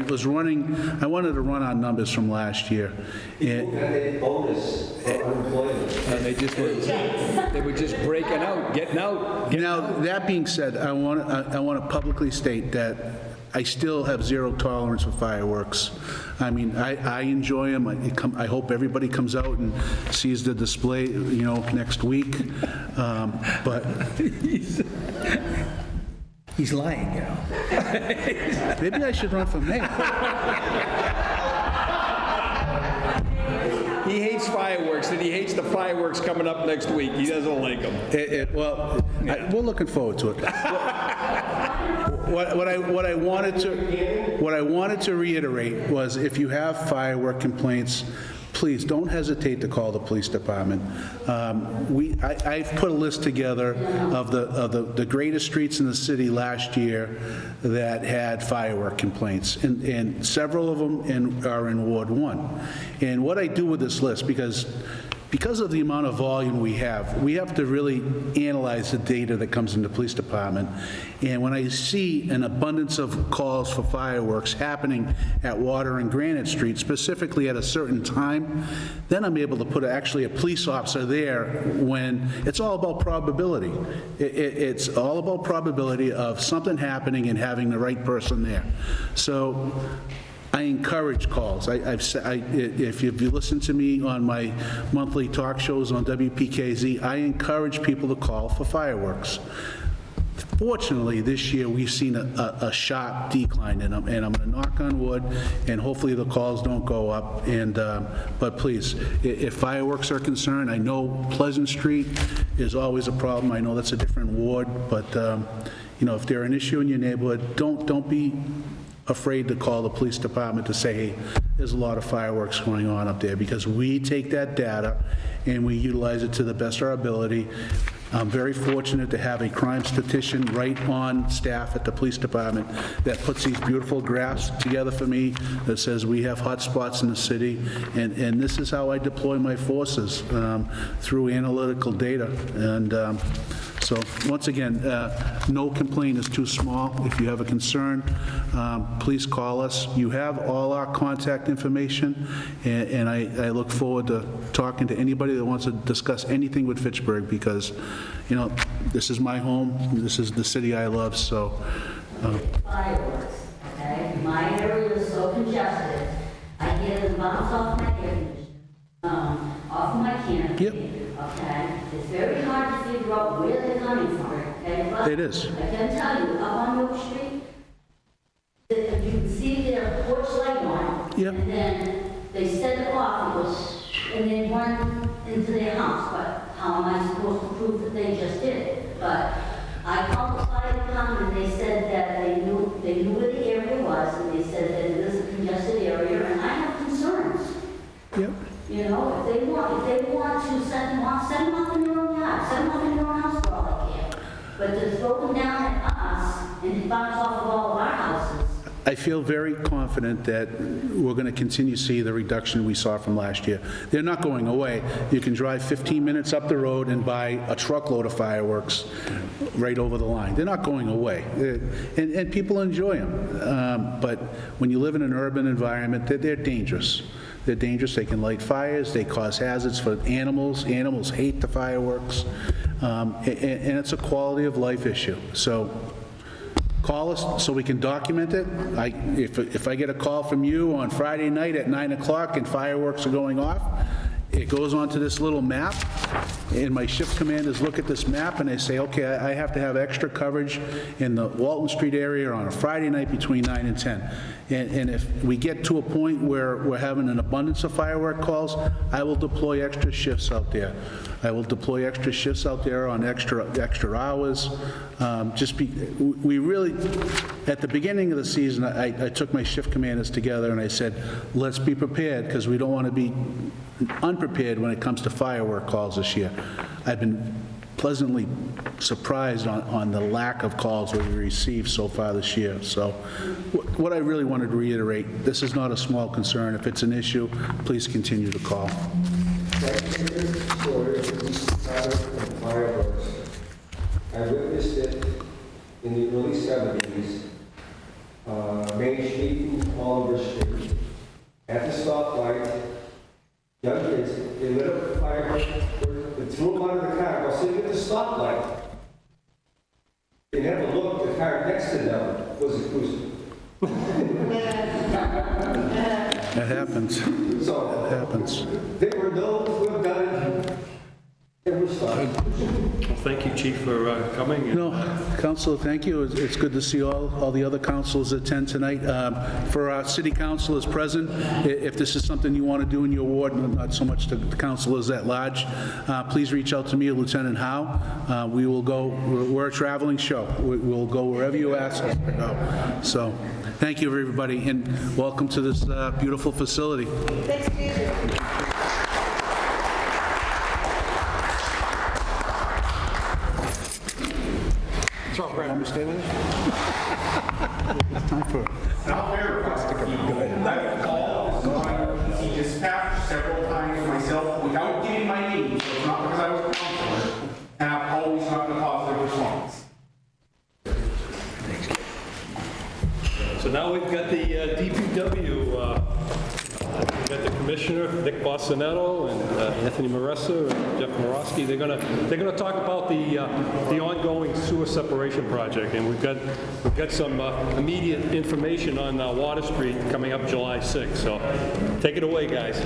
wanted to run on numbers from last year. Bonus for unemployment. They were just breaking out, getting out. Now, that being said, I want to publicly state that I still have zero tolerance for fireworks. I mean, I enjoy them. I hope everybody comes out and sees the display, next week. But He's lying, maybe I should run for mayor. He hates fireworks, and he hates the fireworks coming up next week. He doesn't like them. We're looking forward to it. What I wanted to reiterate was, if you have firework complaints, please don't hesitate to call the police department. I've put a list together of the greatest streets in the city last year that had firework complaints, and several of them are in Ward 1. And what I do with this list, because of the amount of volume we have to really analyze the data that comes into the police department. And when I see an abundance of calls for fireworks happening at Water and Granite Street, specifically at a certain time, then I'm able to put actually a police officer there when it's all about probability. It's all about probability of something happening and having the right person there. So I encourage calls. If you listen to me on my monthly talk shows on WPKZ, I encourage people to call for fireworks. Fortunately, this year, we've seen a sharp decline in them, and I'm going to knock on wood, and hopefully the calls don't go up. But please, if fireworks are concerned, I know Pleasant Street is always a problem. I know that's a different ward, but if they're an issue in your neighborhood, don't be afraid to call the police department to say, hey, there's a lot of fireworks going on up there, because we take that data and we utilize it to the best of our ability. I'm very fortunate to have a crime statistician right on staff at the police department that puts these beautiful graphs together for me that says we have hot spots in the city, and this is how I deploy my forces, through analytical data. And so once again, no complaint is too small. If you have a concern, please call us. You have all our contact information, and I look forward to talking to anybody that wants to discuss anything with Fitchburg, because this is my home, this is the city I love, so. Fireworks, okay? My area is so congested, I hear them bounce off my air conditioner, off my canopy. Yep. Okay? It's very hard to figure out where they're coming from, okay? But It is. I can tell you, up on Oak Street, that you can see their porch light on. Yep. And then they set it off, and they run into their house. But how am I supposed to prove that they just did it? But I called the fire department, and they said that they knew where the area was, and they said that it is a congested area, and I have concerns. Yep. If they want to set them off in their own yard, set them off in their own house for all they care. But to throw them down at us and bounce off of all of our houses. I feel very confident that we're going to continue to see the reduction we saw from last year. They're not going away. You can drive 15 minutes up the road and buy a truckload of fireworks right over the line. They're not going away. And people enjoy them. But when you live in an urban environment, they're dangerous. They're dangerous. They can light fires. They cause hazards for animals. Animals hate the fireworks. And it's a quality of life issue. So call us so we can document it. If I get a call from you on Friday night at 9 o'clock and fireworks are going off, it goes onto this little map, and my shift commanders look at this map and they say, okay, I have to have extra coverage in the Walton Street area on a Friday night between 9 and 10. And if we get to a point where we're having an abundance of firework calls, I will deploy extra shifts out there. I will deploy extra shifts out there on extra hours. We really, at the beginning of the season, I took my shift commanders together and I said, let's be prepared, because we don't want to be unprepared when it comes to firework calls this year. I've been pleasantly surprised on the lack of calls that we received so far this year. So what I really wanted to reiterate, this is not a small concern. If it's an issue, please continue to call. I witnessed it in the early 70s, Main Street and Oliver Street, at the stoplight. Young kids, they lit up the fireworks, they threw them out of the car while sitting at the stoplight. They never looked, the car next to them was a cruiser. That happens. So, That happens. they were known to have done it. It was fun. Well, thank you, Chief, for coming. No, Councilor, thank you. It's good to see all the other councilors attend tonight. For our city councilors present, if this is something you want to do in your ward, not so much the councilors at large, please reach out to me or Lieutenant Howe. We will go, we're a traveling show. We'll go wherever you ask us to go. So, thank you, everybody, and welcome to this beautiful facility. Thanks, Peter. Want me to stay with you? It's time for... Not verified. That call he dispatched several times myself without giving my name, so it's not because I was a counselor, and I've always gotten a positive response. So now we've got the DPW, we've got the Commissioner, Nick Bossinetto, and Anthony Maressa, and Jeff Morosky. They're gonna talk about the ongoing sewer separation project, and we've got some immediate information on Water Street coming up July 6th. So take it away, guys.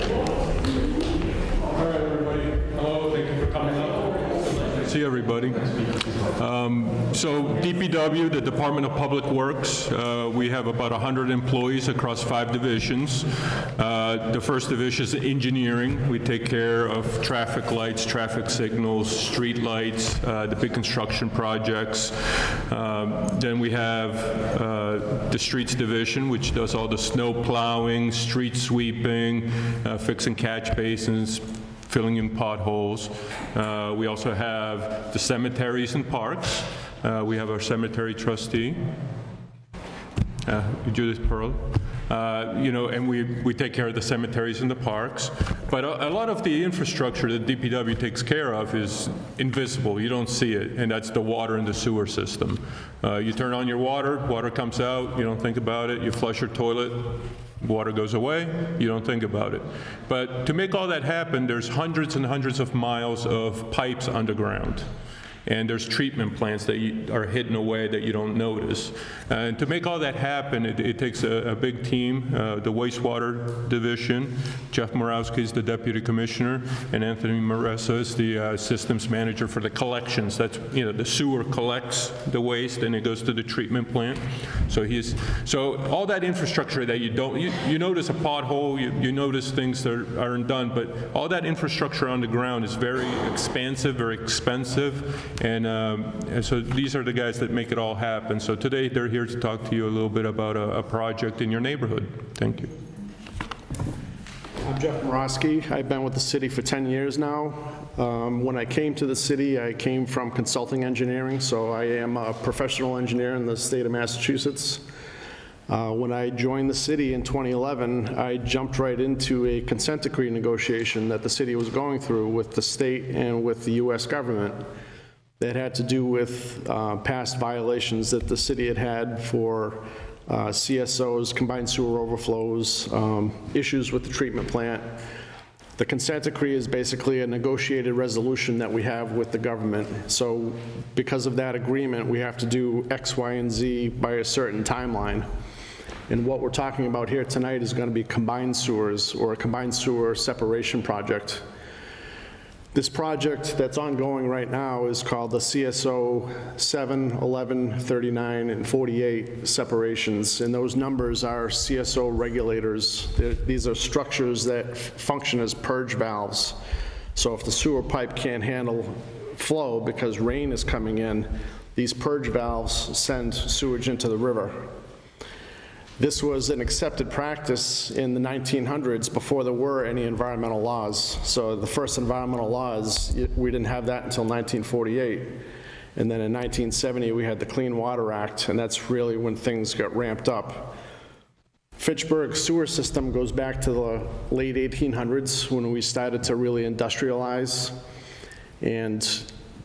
All right, everybody. Hello, thank you for coming up. See everybody. So DPW, the Department of Public Works, we have about 100 employees across 5 divisions. The first division is engineering. We take care of traffic lights, traffic signals, street lights, the big construction projects. Then we have the streets division, which does all the snow plowing, street sweeping, fixing catch basins, filling in potholes. We also have the cemeteries and parks. We have our cemetery trustee, Judith Pearl. And we take care of the cemeteries and the parks. But a lot of the infrastructure that DPW takes care of is invisible. You don't see it, and that's the water and the sewer system. You turn on your water comes out, you don't think about it. You flush your toilet, water goes away, you don't think about it. But to make all that happen, there's hundreds and hundreds of miles of pipes underground. And there's treatment plants that are hidden away that you don't notice. And to make all that happen, it takes a big team. The wastewater division, Jeff Morowski is the deputy commissioner, and Anthony Maressa is the systems manager for the collections. That's, the sewer collects the waste and it goes to the treatment plant. So all that infrastructure that you notice a pothole, you notice things that aren't done, but all that infrastructure on the ground is very expansive, very expensive. And so these are the guys that make it all happen. So today they're here to talk to you a little bit about a project in your neighborhood. Thank you. I'm Jeff Morosky. I've been with the city for 10 years now. When I came to the city, I came from consulting engineering, so I am a professional engineer in the state of Massachusetts. When I joined the city in 2011, I jumped right into a consent decree negotiation that the city was going through with the state and with the U.S. government that had to do with past violations that the city had for CSOs, combined sewer overflows, issues with the treatment plant. The consent decree is basically a negotiated resolution that we have with the government. So because of that agreement, we have to do X, Y, and Z by a certain timeline. And what we're talking about here tonight is going to be combined sewers, or a combined sewer separation project. This project that's ongoing right now is called the CSO 7, 11, 39, and 48 separations, and those numbers are CSO regulators. These are structures that function as purge valves. So if the sewer pipe can't handle flow because rain is coming in, these purge valves send sewage into the river. This was an accepted practice in the 1900s before there were any environmental laws. So the first environmental laws, we didn't have that until 1948. And then in 1970, we had the Clean Water Act, and that's really when things got ramped up. Fitchburg's sewer system goes back to the late 1800s when we started to really industrialize. And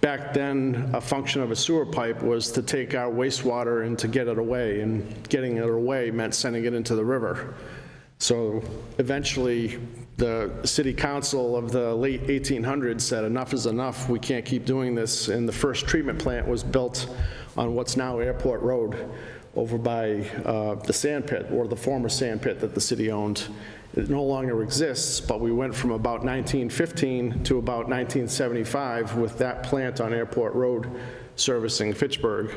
back then, a function of a sewer pipe was to take our wastewater and to get it away, and getting it away meant sending it into the river. So eventually, the city council of the late 1800s said enough is enough, we can't keep doing this, and the first treatment plant was built on what's now Airport Road, over by the sand pit, or the former sand pit that the city owned. It no longer exists, but we went from about 1915 to about 1975 with that plant on Airport Road servicing Fitchburg.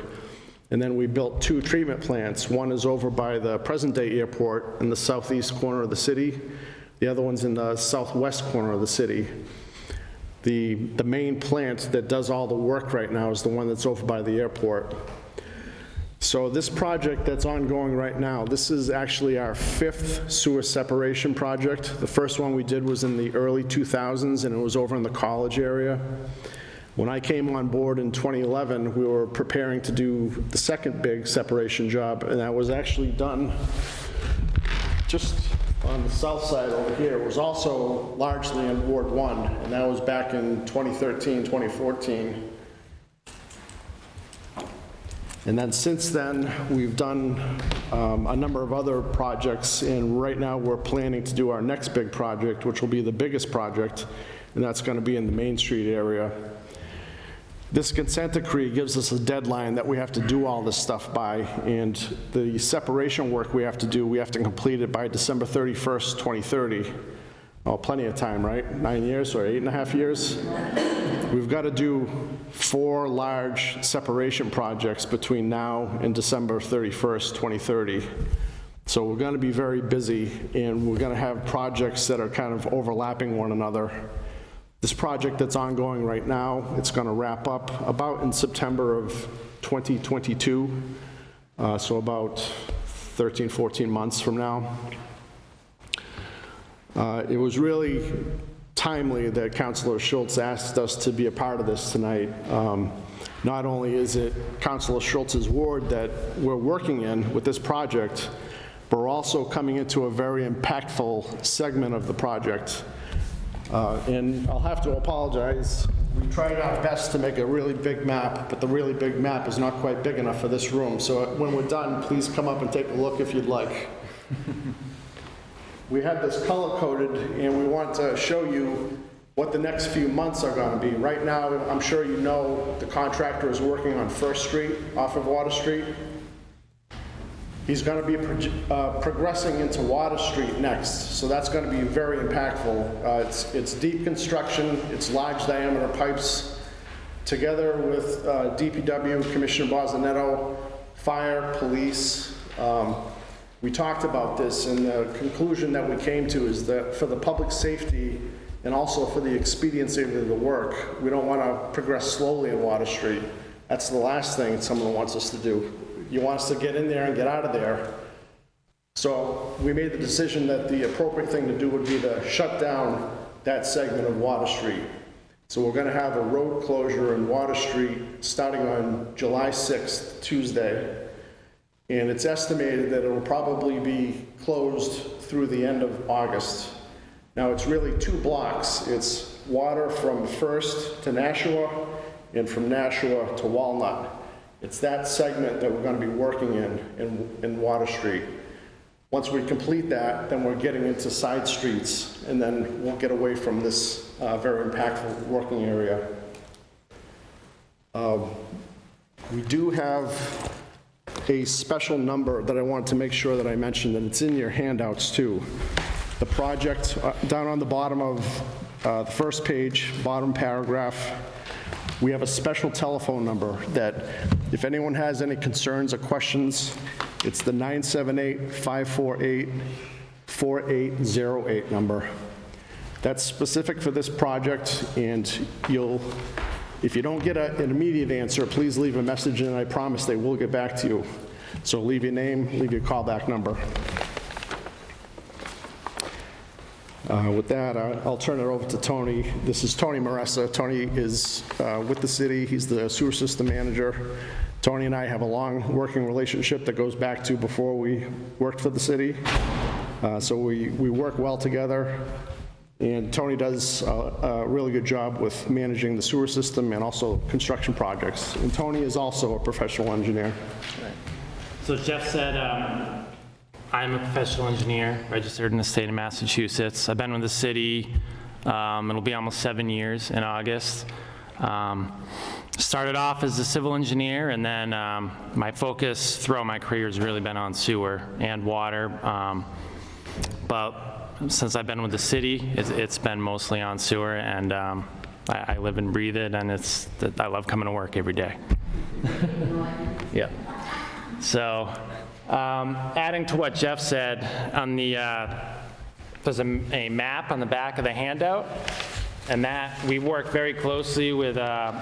And then we built 2 treatment plants. One is over by the present-day airport in the southeast corner of the city. The other one's in the southwest corner of the city. The main plant that does all the work right now is the one that's over by the airport. So this project that's ongoing right now, this is actually our 5th sewer separation project. The first one we did was in the early 2000s, and it was over in the college area. When I came on board in 2011, we were preparing to do the second big separation job, and that was actually done just on the south side over here. It was also largely in Ward 1, and that was back in 2013, 2014. And then since then, we've done a number of other projects, and right now we're planning to do our next big project, which will be the biggest project, and that's going to be in the Main Street area. This consent decree gives us a deadline that we have to do all this stuff by, and the separation work we have to do, we have to complete it by December 31st, 2030. Oh, plenty of time, right? 9 years or 8.5 years? We've got to do 4 large separation projects between now and December 31st, 2030. So we're going to be very busy, and we're going to have projects that are kind of overlapping one another. This project that's ongoing right now, it's going to wrap up about in September of 2022, so about 13, 14 months from now. It was really timely that Councilor Schultz asked us to be a part of this tonight. Not only is it Councilor Schultz's ward that we're working in with this project, but we're also coming into a very impactful segment of the project. And I'll have to apologize. We tried our best to make a really big map, but the really big map is not quite big enough for this room. So when we're done, please come up and take a look if you'd like. We have this color-coded, and we want to show you what the next few months are going to be. Right now, I'm sure you know the contractor is working on First Street off of Water Street. He's going to be progressing into Water Street next, so that's going to be very impactful. It's deep construction, it's large diameter pipes. Together with DPW, Commissioner Bosanetto, fire, police, we talked about this, and the conclusion that we came to is that for the public safety and also for the expediency of the work, we don't want to progress slowly in Water Street. That's the last thing someone wants us to do. You want us to get in there and get out of there. So we made the decision that the appropriate thing to do would be to shut down that segment of Water Street. So we're going to have a road closure in Water Street starting on July 6th, Tuesday. And it's estimated that it will probably be closed through the end of August. Now, it's really 2 blocks. It's water from First to Nashua and from Nashua to Walnut. It's that segment that we're going to be working in Water Street. Once we complete that, then we're getting into side streets, and then we'll get away from this very impactful working area. We do have a special number that I wanted to make sure that I mentioned, and it's in your handouts too. The project, down on the bottom of the first page, bottom paragraph, we have a special telephone number that if anyone has any concerns or questions, it's the 978-548-4808 number. That's specific for this project, and if you don't get an immediate answer, please leave a message, and I promise they will get back to you. So leave your name, leave your callback number. With that, I'll turn it over to Tony. This is Tony Maressa. Tony is with the city. He's the sewer system manager. Tony and I have a long working relationship that goes back to before we worked for the city. So we work well together. And Tony does a really good job with managing the sewer system and also construction projects. And Tony is also a professional engineer. So as Jeff said, I'm a professional engineer, registered in the state of Massachusetts. I've been with the city, it'll be almost 7 years in August. Started off as a civil engineer, and then my focus throughout my career has really been on sewer and water. But since I've been with the city, it's been mostly on sewer, and I live and breathe it, and I love coming to work every day. Yeah. So, adding to what Jeff said, on the there's a map on the back of the handout, and that we work very closely with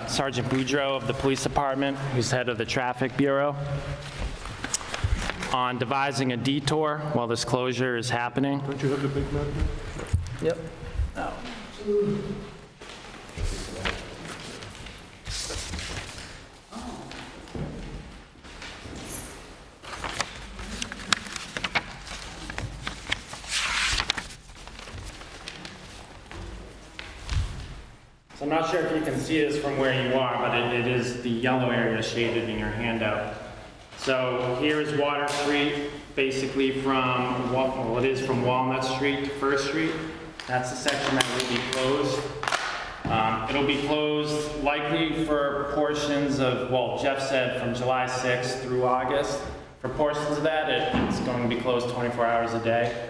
Sergeant Boudreau of the police department, who's head of the traffic bureau, on devising a detour while this closure is happening. Don't you have the big map? Yep. Oh. I'm not sure if you can see this from where you are, but it is the yellow area shaded in your handout. So here is Water Street, basically from, well, it is from Walnut Street to First Street. That's the section that will be closed. It'll be closed likely for portions of, well, Jeff said from July 6th through August. For portions of that, it's going to be closed 24 hours a day.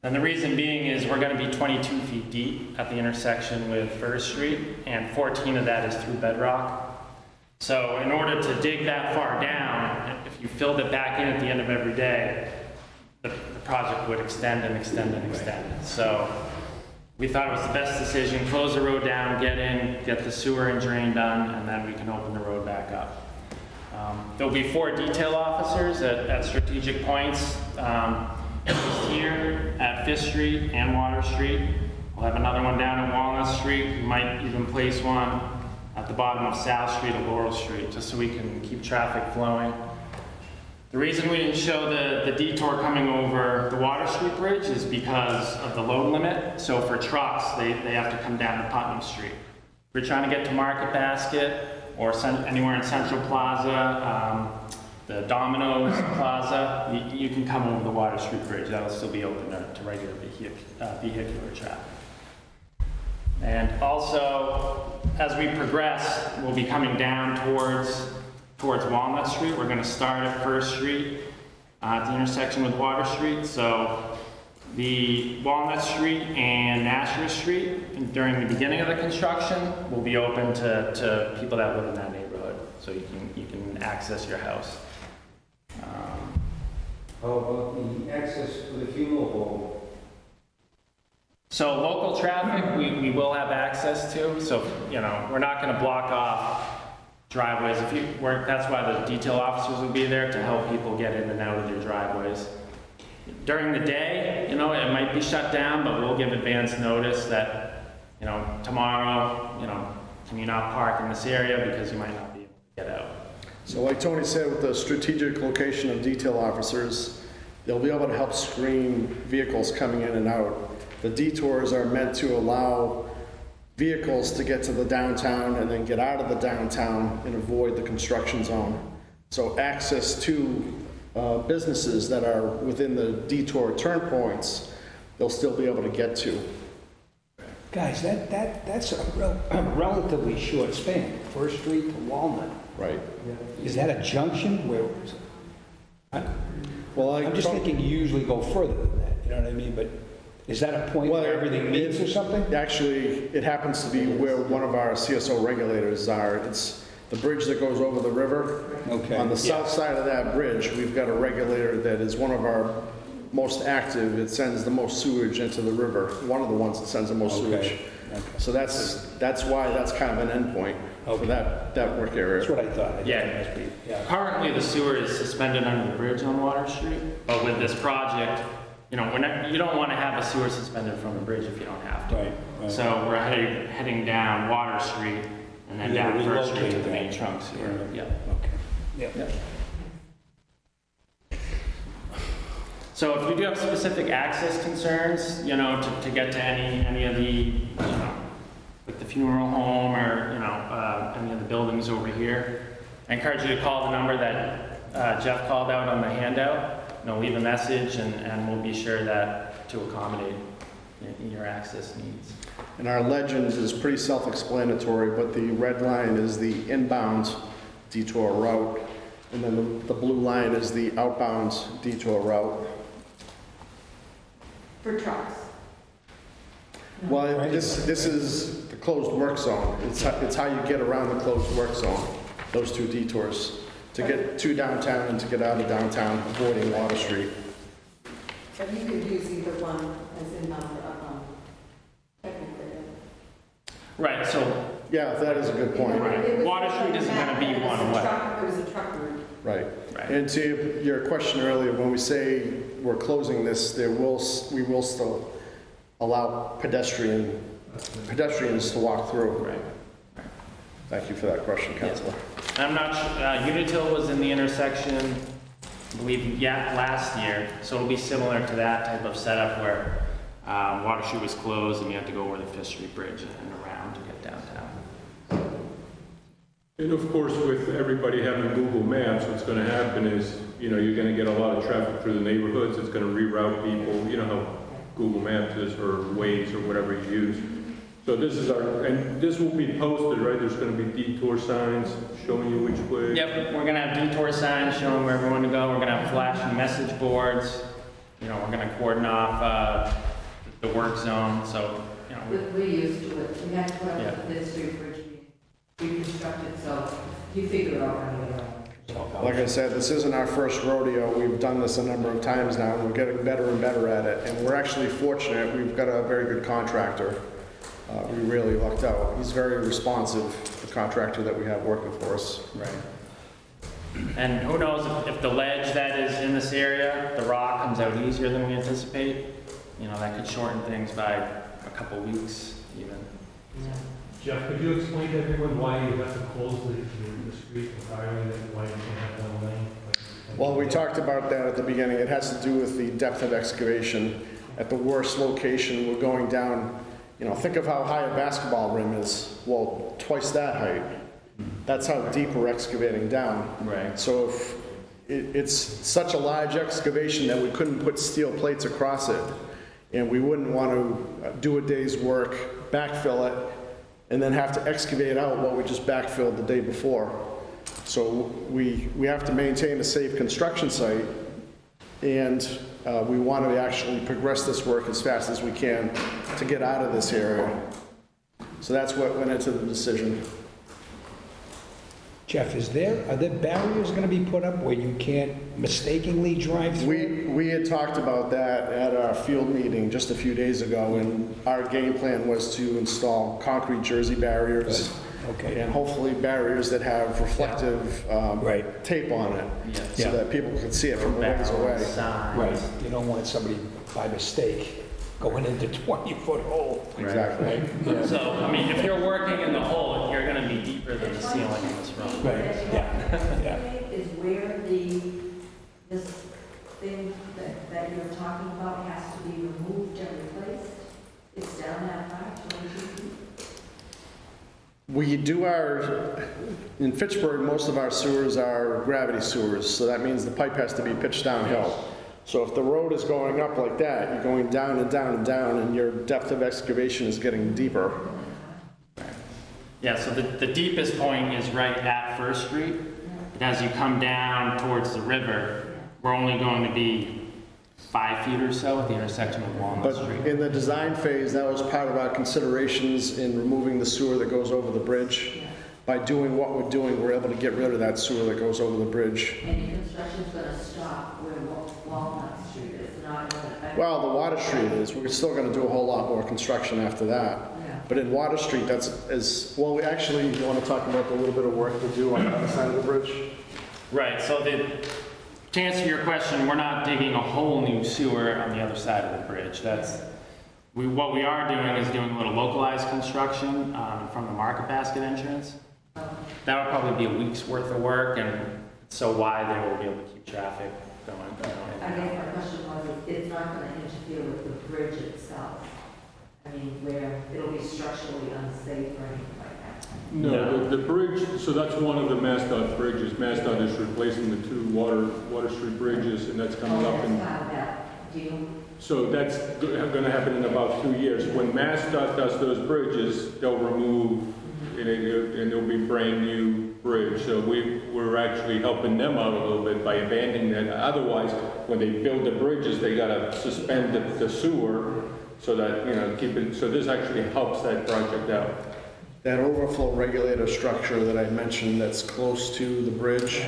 And the reason being is we're going to be 22 feet deep at the intersection with First Street, and 14 of that is through bedrock. So in order to dig that far down, if you filled it back in at the end of every day, the project would extend and extend and extend. So we thought it was the best decision, close the road down, get in, get the sewer and drain done, and then we can open the road back up. There'll be 4 detail officers at strategic points here at Fifth Street and Water Street. We'll have another one down at Walnut Street. We might even place one at the bottom of South Street or Laurel Street, just so we can keep traffic flowing. The reason we didn't show the detour coming over the Water Street Bridge is because of the load limit. So for trucks, they have to come down to Putnam Street. If we're trying to get to Market Basket or anywhere in Central Plaza, the Domino's Plaza, you can come over the Water Street Bridge. That'll still be open to regular vehicular traffic. And also, as we progress, we'll be coming down towards Walnut Street. We're going to start at First Street at the intersection with Water Street. So the Walnut Street and Nashua Street, during the beginning of the construction, will be open to people that live in that neighborhood. So you can access your house. How about the access to the funeral home? So local traffic, we will have access to. So, you know, we're not going to block off driveways. That's why the detail officers will be there to help people get in and out of their driveways. During the day, you know, it might be shut down, but we'll give advance notice that, you know, tomorrow, you know, can you not park in this area because you might not be able to get out. So like Tony said, with the strategic location of detail officers, they'll be able to help screen vehicles coming in and out. The detours are meant to allow vehicles to get to the downtown and then get out of the downtown and avoid the construction zone. So access to businesses that are within the detour turn points, they'll still be able to get to. Guys, that's a relatively short span, First Street to Walnut. Right. Is that a junction where, I'm just thinking you usually go further than that, you know what I mean? But is that a point where everything meets or something? Actually, it happens to be where one of our CSO regulators are. It's the bridge that goes over the river. Okay. On the south side of that bridge, we've got a regulator that is one of our most active. It sends the most sewage into the river, one of the ones that sends the most sewage. Okay. So that's why that's kind of an endpoint for that work area. That's what I thought. Yeah. Currently, the sewer is suspended under the bridge on Water Street, but with this project, you know, you don't want to have a sewer suspended from the bridge if you don't have to. Right. So we're heading down Water Street and then down First Street to the main trunk sewer. Yeah. Okay. Yeah. So if you do have specific access concerns, you know, to get to any of the, you know, like the funeral home or, you know, any of the buildings over here, I encourage you to call the number that Jeff called out on the handout. You know, leave a message and we'll be sure to accommodate your access needs. And our legend is pretty self-explanatory, but the red line is the inbound detour route, and then the blue line is the outbound detour route. For trucks. Well, this is the closed work zone. It's how you get around the closed work zone, those two detours, to get to downtown and to get out of downtown, avoiding Water Street. But you could use either one as inbound or outbound, technically. Right, so. Yeah, that is a good point. Right. Water Street isn't going to be one way. It was a truck route. Right. And to your question earlier, when we say we're closing this, we will still allow pedestrians to walk through. Right. Thank you for that question, Councilor. I'm not sure, Unitil was in the intersection, I believe, last year, so it'll be similar to that type of setup where Water Street was closed, and you had to go over the Fifth Street Bridge and around to get downtown. And of course, with everybody having Google Maps, what's going to happen is, you know, you're going to get a lot of traffic through the neighborhoods. It's going to reroute people. You know how Google Maps is, or Waze, or whatever you use. So this is and this will be posted, right? There's going to be detour signs showing you which way. Yep, we're gonna have detour signs showing where everyone to go. We're gonna have flashing message boards. You know, we're gonna cordon off the work zone, so, you know. We're used to it. We had to put Yeah. up the Fifth Street Bridge, reconstructed, so you figure it out on your own. Like I said, this isn't our first rodeo. We've done this a number of times now, and we're getting better and better at it. And we're actually fortunate. We've got a very good contractor. We really lucked out. He's very responsive, the contractor that we have working for us. Right. And who knows if the ledge that is in this area, the rock comes out easier than we anticipate. You know, that could shorten things by a couple weeks even. Jeff, could you explain to everyone why you have to close the street entirely, and why you can't have one lane? Well, we talked about that at the beginning. It has to do with the depth of excavation. At the worst location, we're going down, you know, think of how high a basketball rim is. Well, twice that height. That's how deep we're excavating down. Right. So if it's such a large excavation that we couldn't put steel plates across it, and we wouldn't want to do a day's work, backfill it, and then have to excavate out what we just backfilled the day before. So we have to maintain a safe construction site, and we want to actually progress this work as fast as we can to get out of this area. So that's what went into the decision. Jeff, are there barriers going to be put up where you can't mistakenly drive through? We had talked about that at our field meeting just a few days ago, and our game plan was to install concrete jersey barriers. Okay. And hopefully barriers that have reflective tape on it, so that people can see it from a ways away. Right. You don't want somebody by mistake going into 20-foot hole. Exactly. Right? Yeah. So, I mean, if you're working in the hole, you're gonna be deeper than the ceiling in this room. Right, yeah. Is where this thing that you're talking about has to be removed and replaced? It's down that far, 22 feet? We do in Fitchburg, most of our sewers are gravity sewers, so that means the pipe has to be pitched downhill. So if the road is going up like that, you're going down and down and down, and your depth of excavation is getting deeper. Yeah, so the deepest point is right at First Street. And as you come down towards the river, we're only going to be 5 feet or so at the intersection of Walnut Street. But in the design phase, that was part of our considerations in removing the sewer that goes over the bridge. By doing what we're doing, we're able to get rid of that sewer that goes over the bridge. And construction's going to stop where Walnut Street is, not going to... Well, the Water Street is. We're still going to do a whole lot more construction after that. Yeah. But in Water Street, that's as well. We actually want to talk about the little bit of work to do on the other side of the bridge. Right, so to answer your question, we're not digging a whole new sewer on the other side of the bridge. What we are doing is doing a little localized construction from the Market Basket entrance. That would probably be a week's worth of work, and it's so wide they will be able to keep traffic going. I guess my question was, it's not going to interfere with the bridge itself? I mean, where it'll be structurally unsafe or anything like that? No, the bridge, so that's one of the MassDOT bridges. MassDOT is replacing the two Water Street bridges, and that's coming up in... That's part of that deal? So that's going to happen in about 2 years. When MassDOT does those bridges, they'll remove, and it'll be brand new bridge. So we're actually helping them out a little bit by abandoning that. Otherwise, when they build the bridges, they got to suspend the sewer so that, you know, keep it. So this actually helps that project out. That overflow regulator structure that I mentioned that's close to the bridge,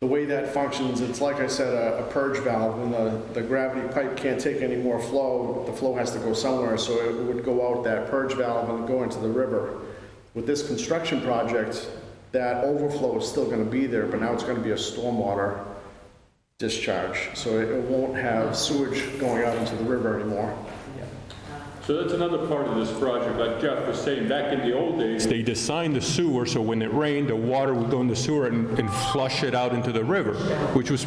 the way that functions, it's like I said, a purge valve. When the gravity pipe can't take any more flow, the flow has to go somewhere, so it would go out that purge valve and go into the river. With this construction project, that overflow is still going to be there, but now it's going to be a stormwater discharge, so it won't have sewage going out into the river anymore. So that's another part of this project. Like Jeff was saying, back in the old days, they designed the sewer so when it rained, the water would go in the sewer and flush it out into the river, which was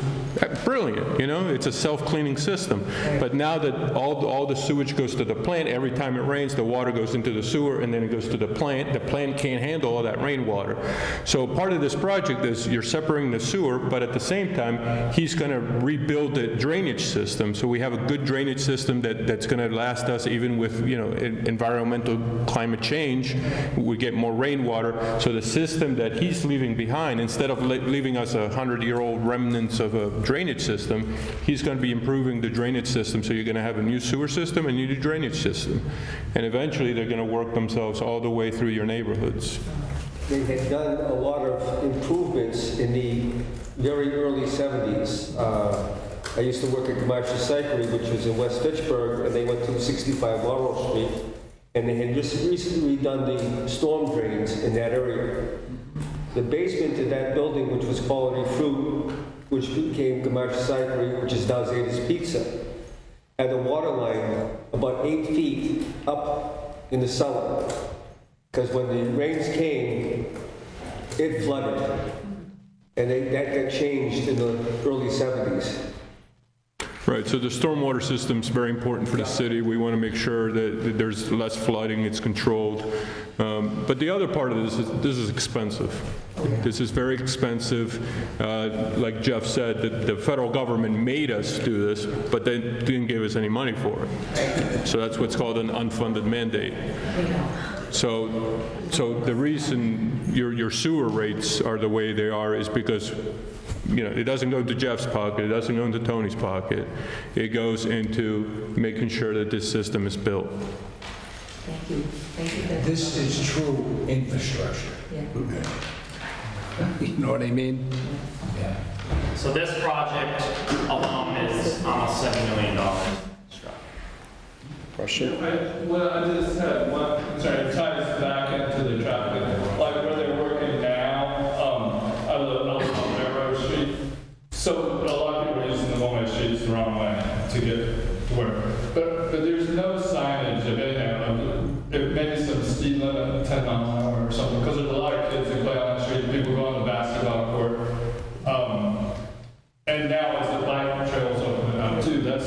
brilliant, you know? It's a self-cleaning system. But now that all the sewage goes to the plant, every time it rains, the water goes into the sewer and then it goes to the plant. The plant can't handle all that rainwater. So part of this project is you're separating the sewer, but at the same time, he's going to rebuild the drainage system. So we have a good drainage system that's going to last us even with, you know, environmental climate change. We get more rainwater. So the system that he's leaving behind, instead of leaving us 100-year-old remnants of a drainage system, he's going to be improving the drainage system. So you're going to have a new sewer system and a new drainage system. And eventually they're going to work themselves all the way through your neighborhoods. They had done a lot of improvements in the very early 70s. I used to work at Commercial Recycling, which was in West Fitchburg, and they went to 65 Laurel Street, and they had just recently done the storm drains in that area. The basement of that building, which was Quality Fruit, which became Commercial Recycling, which is now Zeta's Pizza, had a water line about 8 feet up in the cellar. Because when the rains came, it flooded. And that got changed in the early 70s. Right, so the stormwater system is very important for the city. We want to make sure that there's less flooding, it's controlled. But the other part of this is expensive. This is very expensive. Like Jeff said, the federal government made us do this, but they didn't give us any money for it. So that's what's called an unfunded mandate. So the reason your sewer rates are the way they are is because, you know, it doesn't go into Jeff's pocket, it doesn't go into Tony's pocket. It goes into making sure that this system is built. Thank you. Thank you. This is true infrastructure. Yeah. You know what I mean? Yeah. So this project alone is almost $7 million. Question? Well, I just had one concern. It ties back into the traffic. Like where they're working now, I live on Railroad Street. So a lot of people are using the one-way streets the wrong way to get to work. But there's no signage of it. Maybe some speed limit, 10 miles an hour or something, because there's a lot of kids that play on the street. People go on the basketball court. And now as the bike trails open up too, that's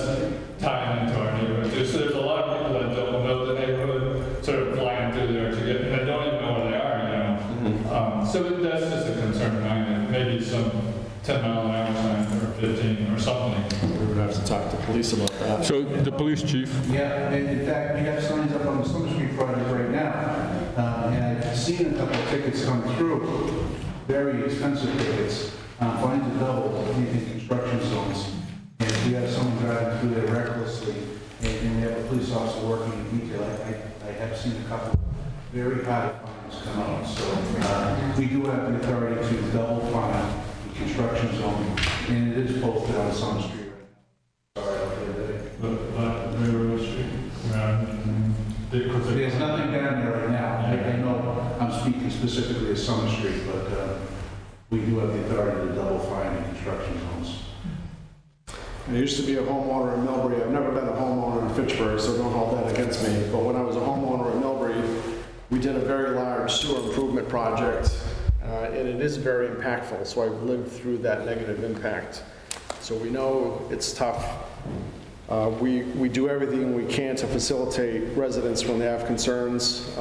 tying into our neighborhood too. So there's a lot of people that don't know the neighborhood, sort of flying through there to get, and they don't even know where they are, you know. So that's just a concern of mine, maybe some 10-mile-an-hour sign or 15 or something. We would have to talk to police about that. So the police chief? Yeah, and in fact, we have signs up on the Summer Street project right now. And I've seen a couple of tickets come through, very expensive tickets. Fines are double in construction zones. And if we have someone driving through there recklessly, and we have a police officer working in detail, I have seen a couple of very high fines come out. So we do have the authority to double fine in construction zone, and it is posted on Summer Street right now. Sorry, I'll do that. Railroad Street. There's nothing down there right now. I know I'm speaking specifically of Summer Street, but we do have the authority to double fine in construction zones. I used to be a homeowner in Millbury. I've never been a homeowner in Fitchburg, so don't hold that against me. But when I was a homeowner in Millbury, we did a very large sewer improvement project, and it is very impactful. So I've lived through that negative impact. So we know it's tough. We do everything we can to facilitate residents when they have concerns,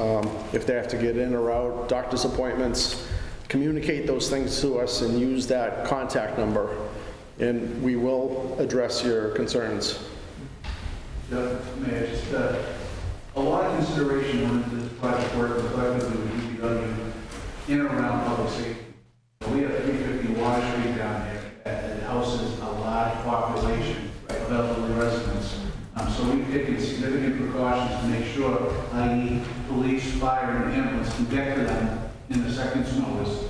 if they have to get in or out, doctor's appointments, communicate those things to us and use that contact number, and we will address your concerns. Mayor, just a lot of consideration when this project work collectively with DPW in and around public safety. We have 350 Water Street down there that houses a large population of elderly residents. So we've taken significant precautions to make sure, i.e. police, fire, and ambulance can get to them in the seconds notice.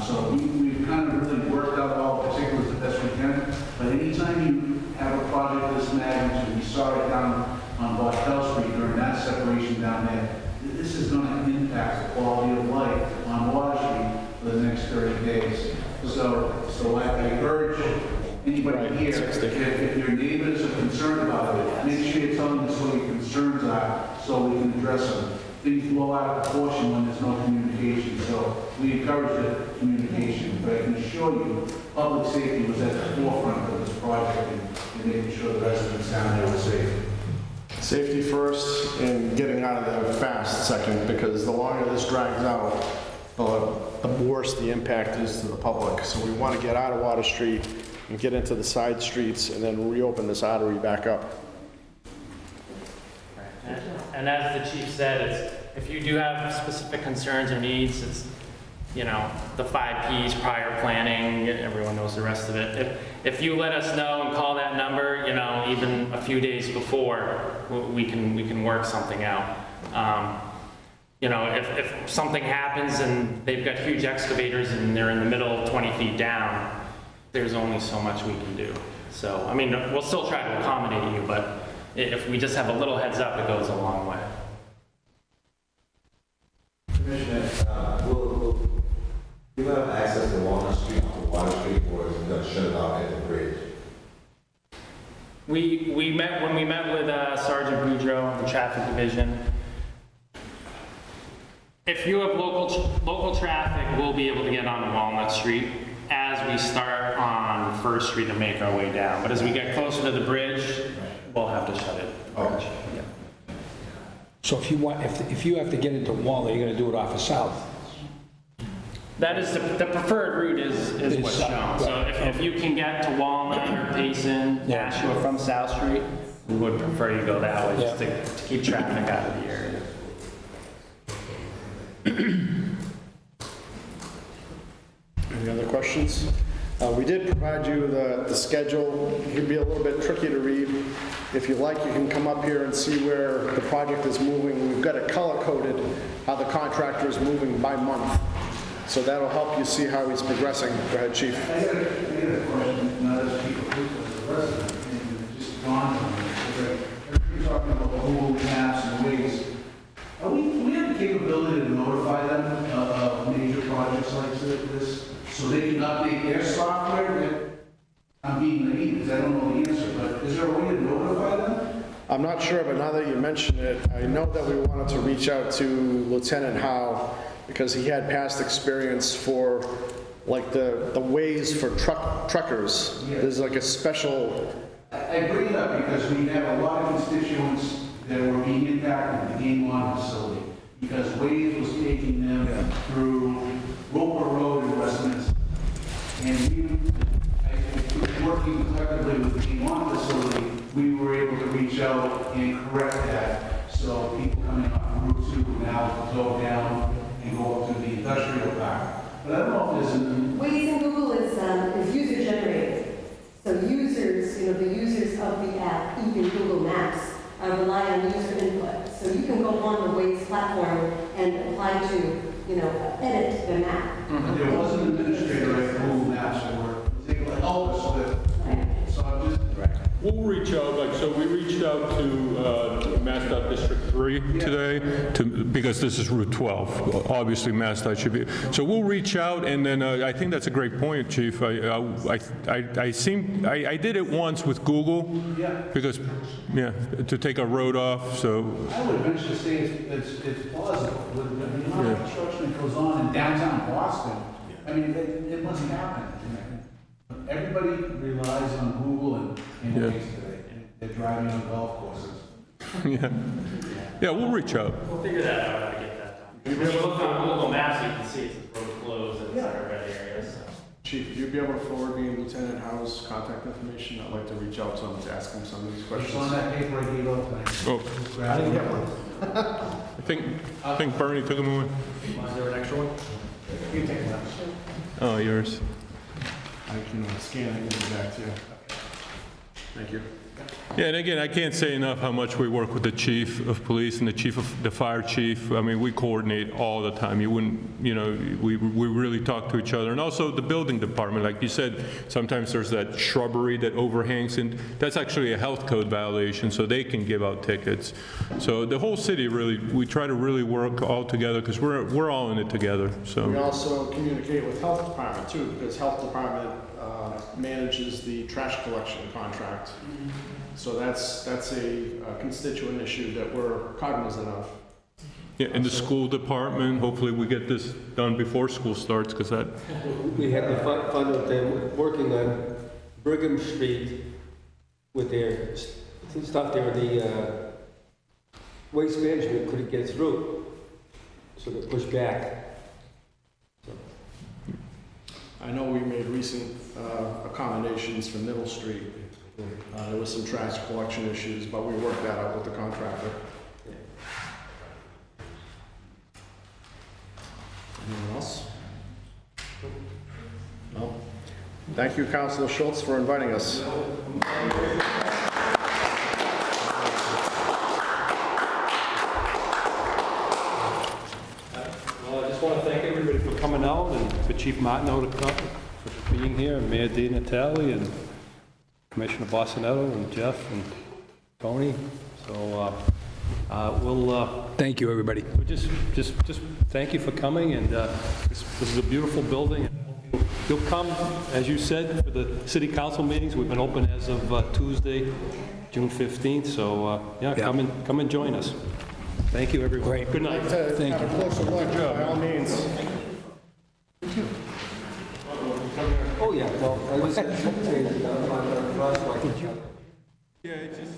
So we've kind of really worked out all the particulars the best we can. But anytime you have a project this magnitude, we saw it down on Bartel Street during that separation down there, this is going to impact the quality of life on Water Street for the next 30 days. So I urge anybody here, if your neighbors are concerned about it, make sure you're telling us what your concerns are so we can address them. Things blow out of proportion when there's no communication, so we encourage the communication. But I can assure you, public safety was at the forefront of this project and making sure the residents down there were safe. Safety first and getting out of there fast second, because the longer this drags out, the worse the impact is to the public. So we want to get out of Water Street and get into the side streets and then reopen this artery back up. And as the chief said, it's, if you do have specific concerns or needs, it's, you know, the 5 Ps, prior planning, everyone knows the rest of it. If you let us know and call that number, you know, even a few days before, we can work something out. You know, if something happens and they've got huge excavators and they're in the middle 20 feet down, there's only so much we can do. So, I mean, we'll still try to accommodate you, but if we just have a little heads up, it goes a long way. Commissioner, will you have access to Walnut Street to Water Street, or is it going to shut it off at the bridge? When we met with Sergeant Boudreau, the traffic division. If you have local traffic, we'll be able to get on Walnut Street as we start on First Street and make our way down. But as we get closer to the bridge, we'll have to shut it. Okay. Yeah. So if you want, if you have to get into Walnut, you're gonna do it off of South? That is, the preferred route is what's shown. So if you can get to Walnut or Payson, Nashua from South Street, we would prefer you go that way, just to keep traffic out of the area. Any other questions? We did provide you the schedule. It can be a little bit tricky to read. If you like, you can come up here and see where the project is moving. We've got it color-coded, how the contractor is moving by month. So that'll help you see how he's progressing. Go ahead, Chief. I got a question, not as a people, as a resident, and just dawned on me. Everybody's talking about Google Maps and Waze. Do we have the capability to notify them of major projects like this, so they can update their software? I'm being naive, because I don't know the answer, but is there a way to notify them? I'm not sure, but now that you mention it, I know that we wanted to reach out to Lieutenant Howe, because he had past experience for like the Waze for truckers. Yeah. There's like a special. I bring it up because we have a lot of constituents that were being impacted with the Game On facility, because Waze was taking them through Roper Road in Westminster. And working collectively with the Game On facility, we were able to reach out and correct that. So people coming up Route 2 now go down and go up to the industrial park. But I don't know if there's Waze and Google is user generated. So users, the users of the app, even Google Maps, rely on user input. So you can go on the Waze platform and apply to, edit the map. But there was an administrator at Google Maps that was able to help us with. So I'm just. We'll reach out, we reached out to MassDOT District 3 today, because this is Route 12. Obviously, MassDOT should be. So we'll reach out, and then I think that's a great point, Chief. I did it once with Google, because, to take a road off, so. I would venture to say it's plausible. With the amount of construction that goes on in downtown Boston, I mean, it must happen. Everybody relies on Google and Waze today. They're driving on golf courses. Yeah, we'll reach out. We'll figure that out, how to get that done. When you look on Google Maps, you can see it's the road closed and it's our red areas. Chief, would you be able to forward me Lieutenant Howe's contact information? I'd like to reach out to him to ask him some of these questions. It's on that paper I gave out tonight. Oh. I didn't get one. I think Bernie took them away. Is there an extra one? You take that. Oh, yours. I can scan it and give it back to you. Thank you. Yeah, and again, I can't say enough how much we work with the chief of police and the fire chief. I mean, we coordinate all the time. You wouldn't, you know, we really talk to each other. And also the building department, like you said, sometimes there's that shrubbery that overhangs, and that's actually a health code violation, so they can give out tickets. So the whole city really, we try to really work all together because we're all in it together. So We also communicate with health department too, because health department manages the trash collection contract. So that's a constituent issue that we're cognizant of. yeah, and the school department, hopefully we get this done before school starts because that. We had to find out they're working on Brigham Street with their stuff there, the waste management couldn't get through, so they pushed back. I know we made recent accommodations for Middle Street. There was some trash collection issues, but we worked that out with the contractor. Anyone else? No? Thank you, Councilor Schultz, for inviting us. Well, I just want to thank everybody for coming out and for Chief Martineau to come, for being here, and Mayor Di Natale, and Commissioner Bossinetto, and Jeff, and Tony. So we'll... Thank you, everybody. we'll just thank you for coming, and this is a beautiful building. You'll come, as you said, for the city council meetings. We've been open as of Tuesday, June 15th, so yeah, come and join us. Thank you, everyone. Great. Good night. Thank you. Have a closer look, by all means. Oh, yeah, well, I was saying, Yeah, it's just.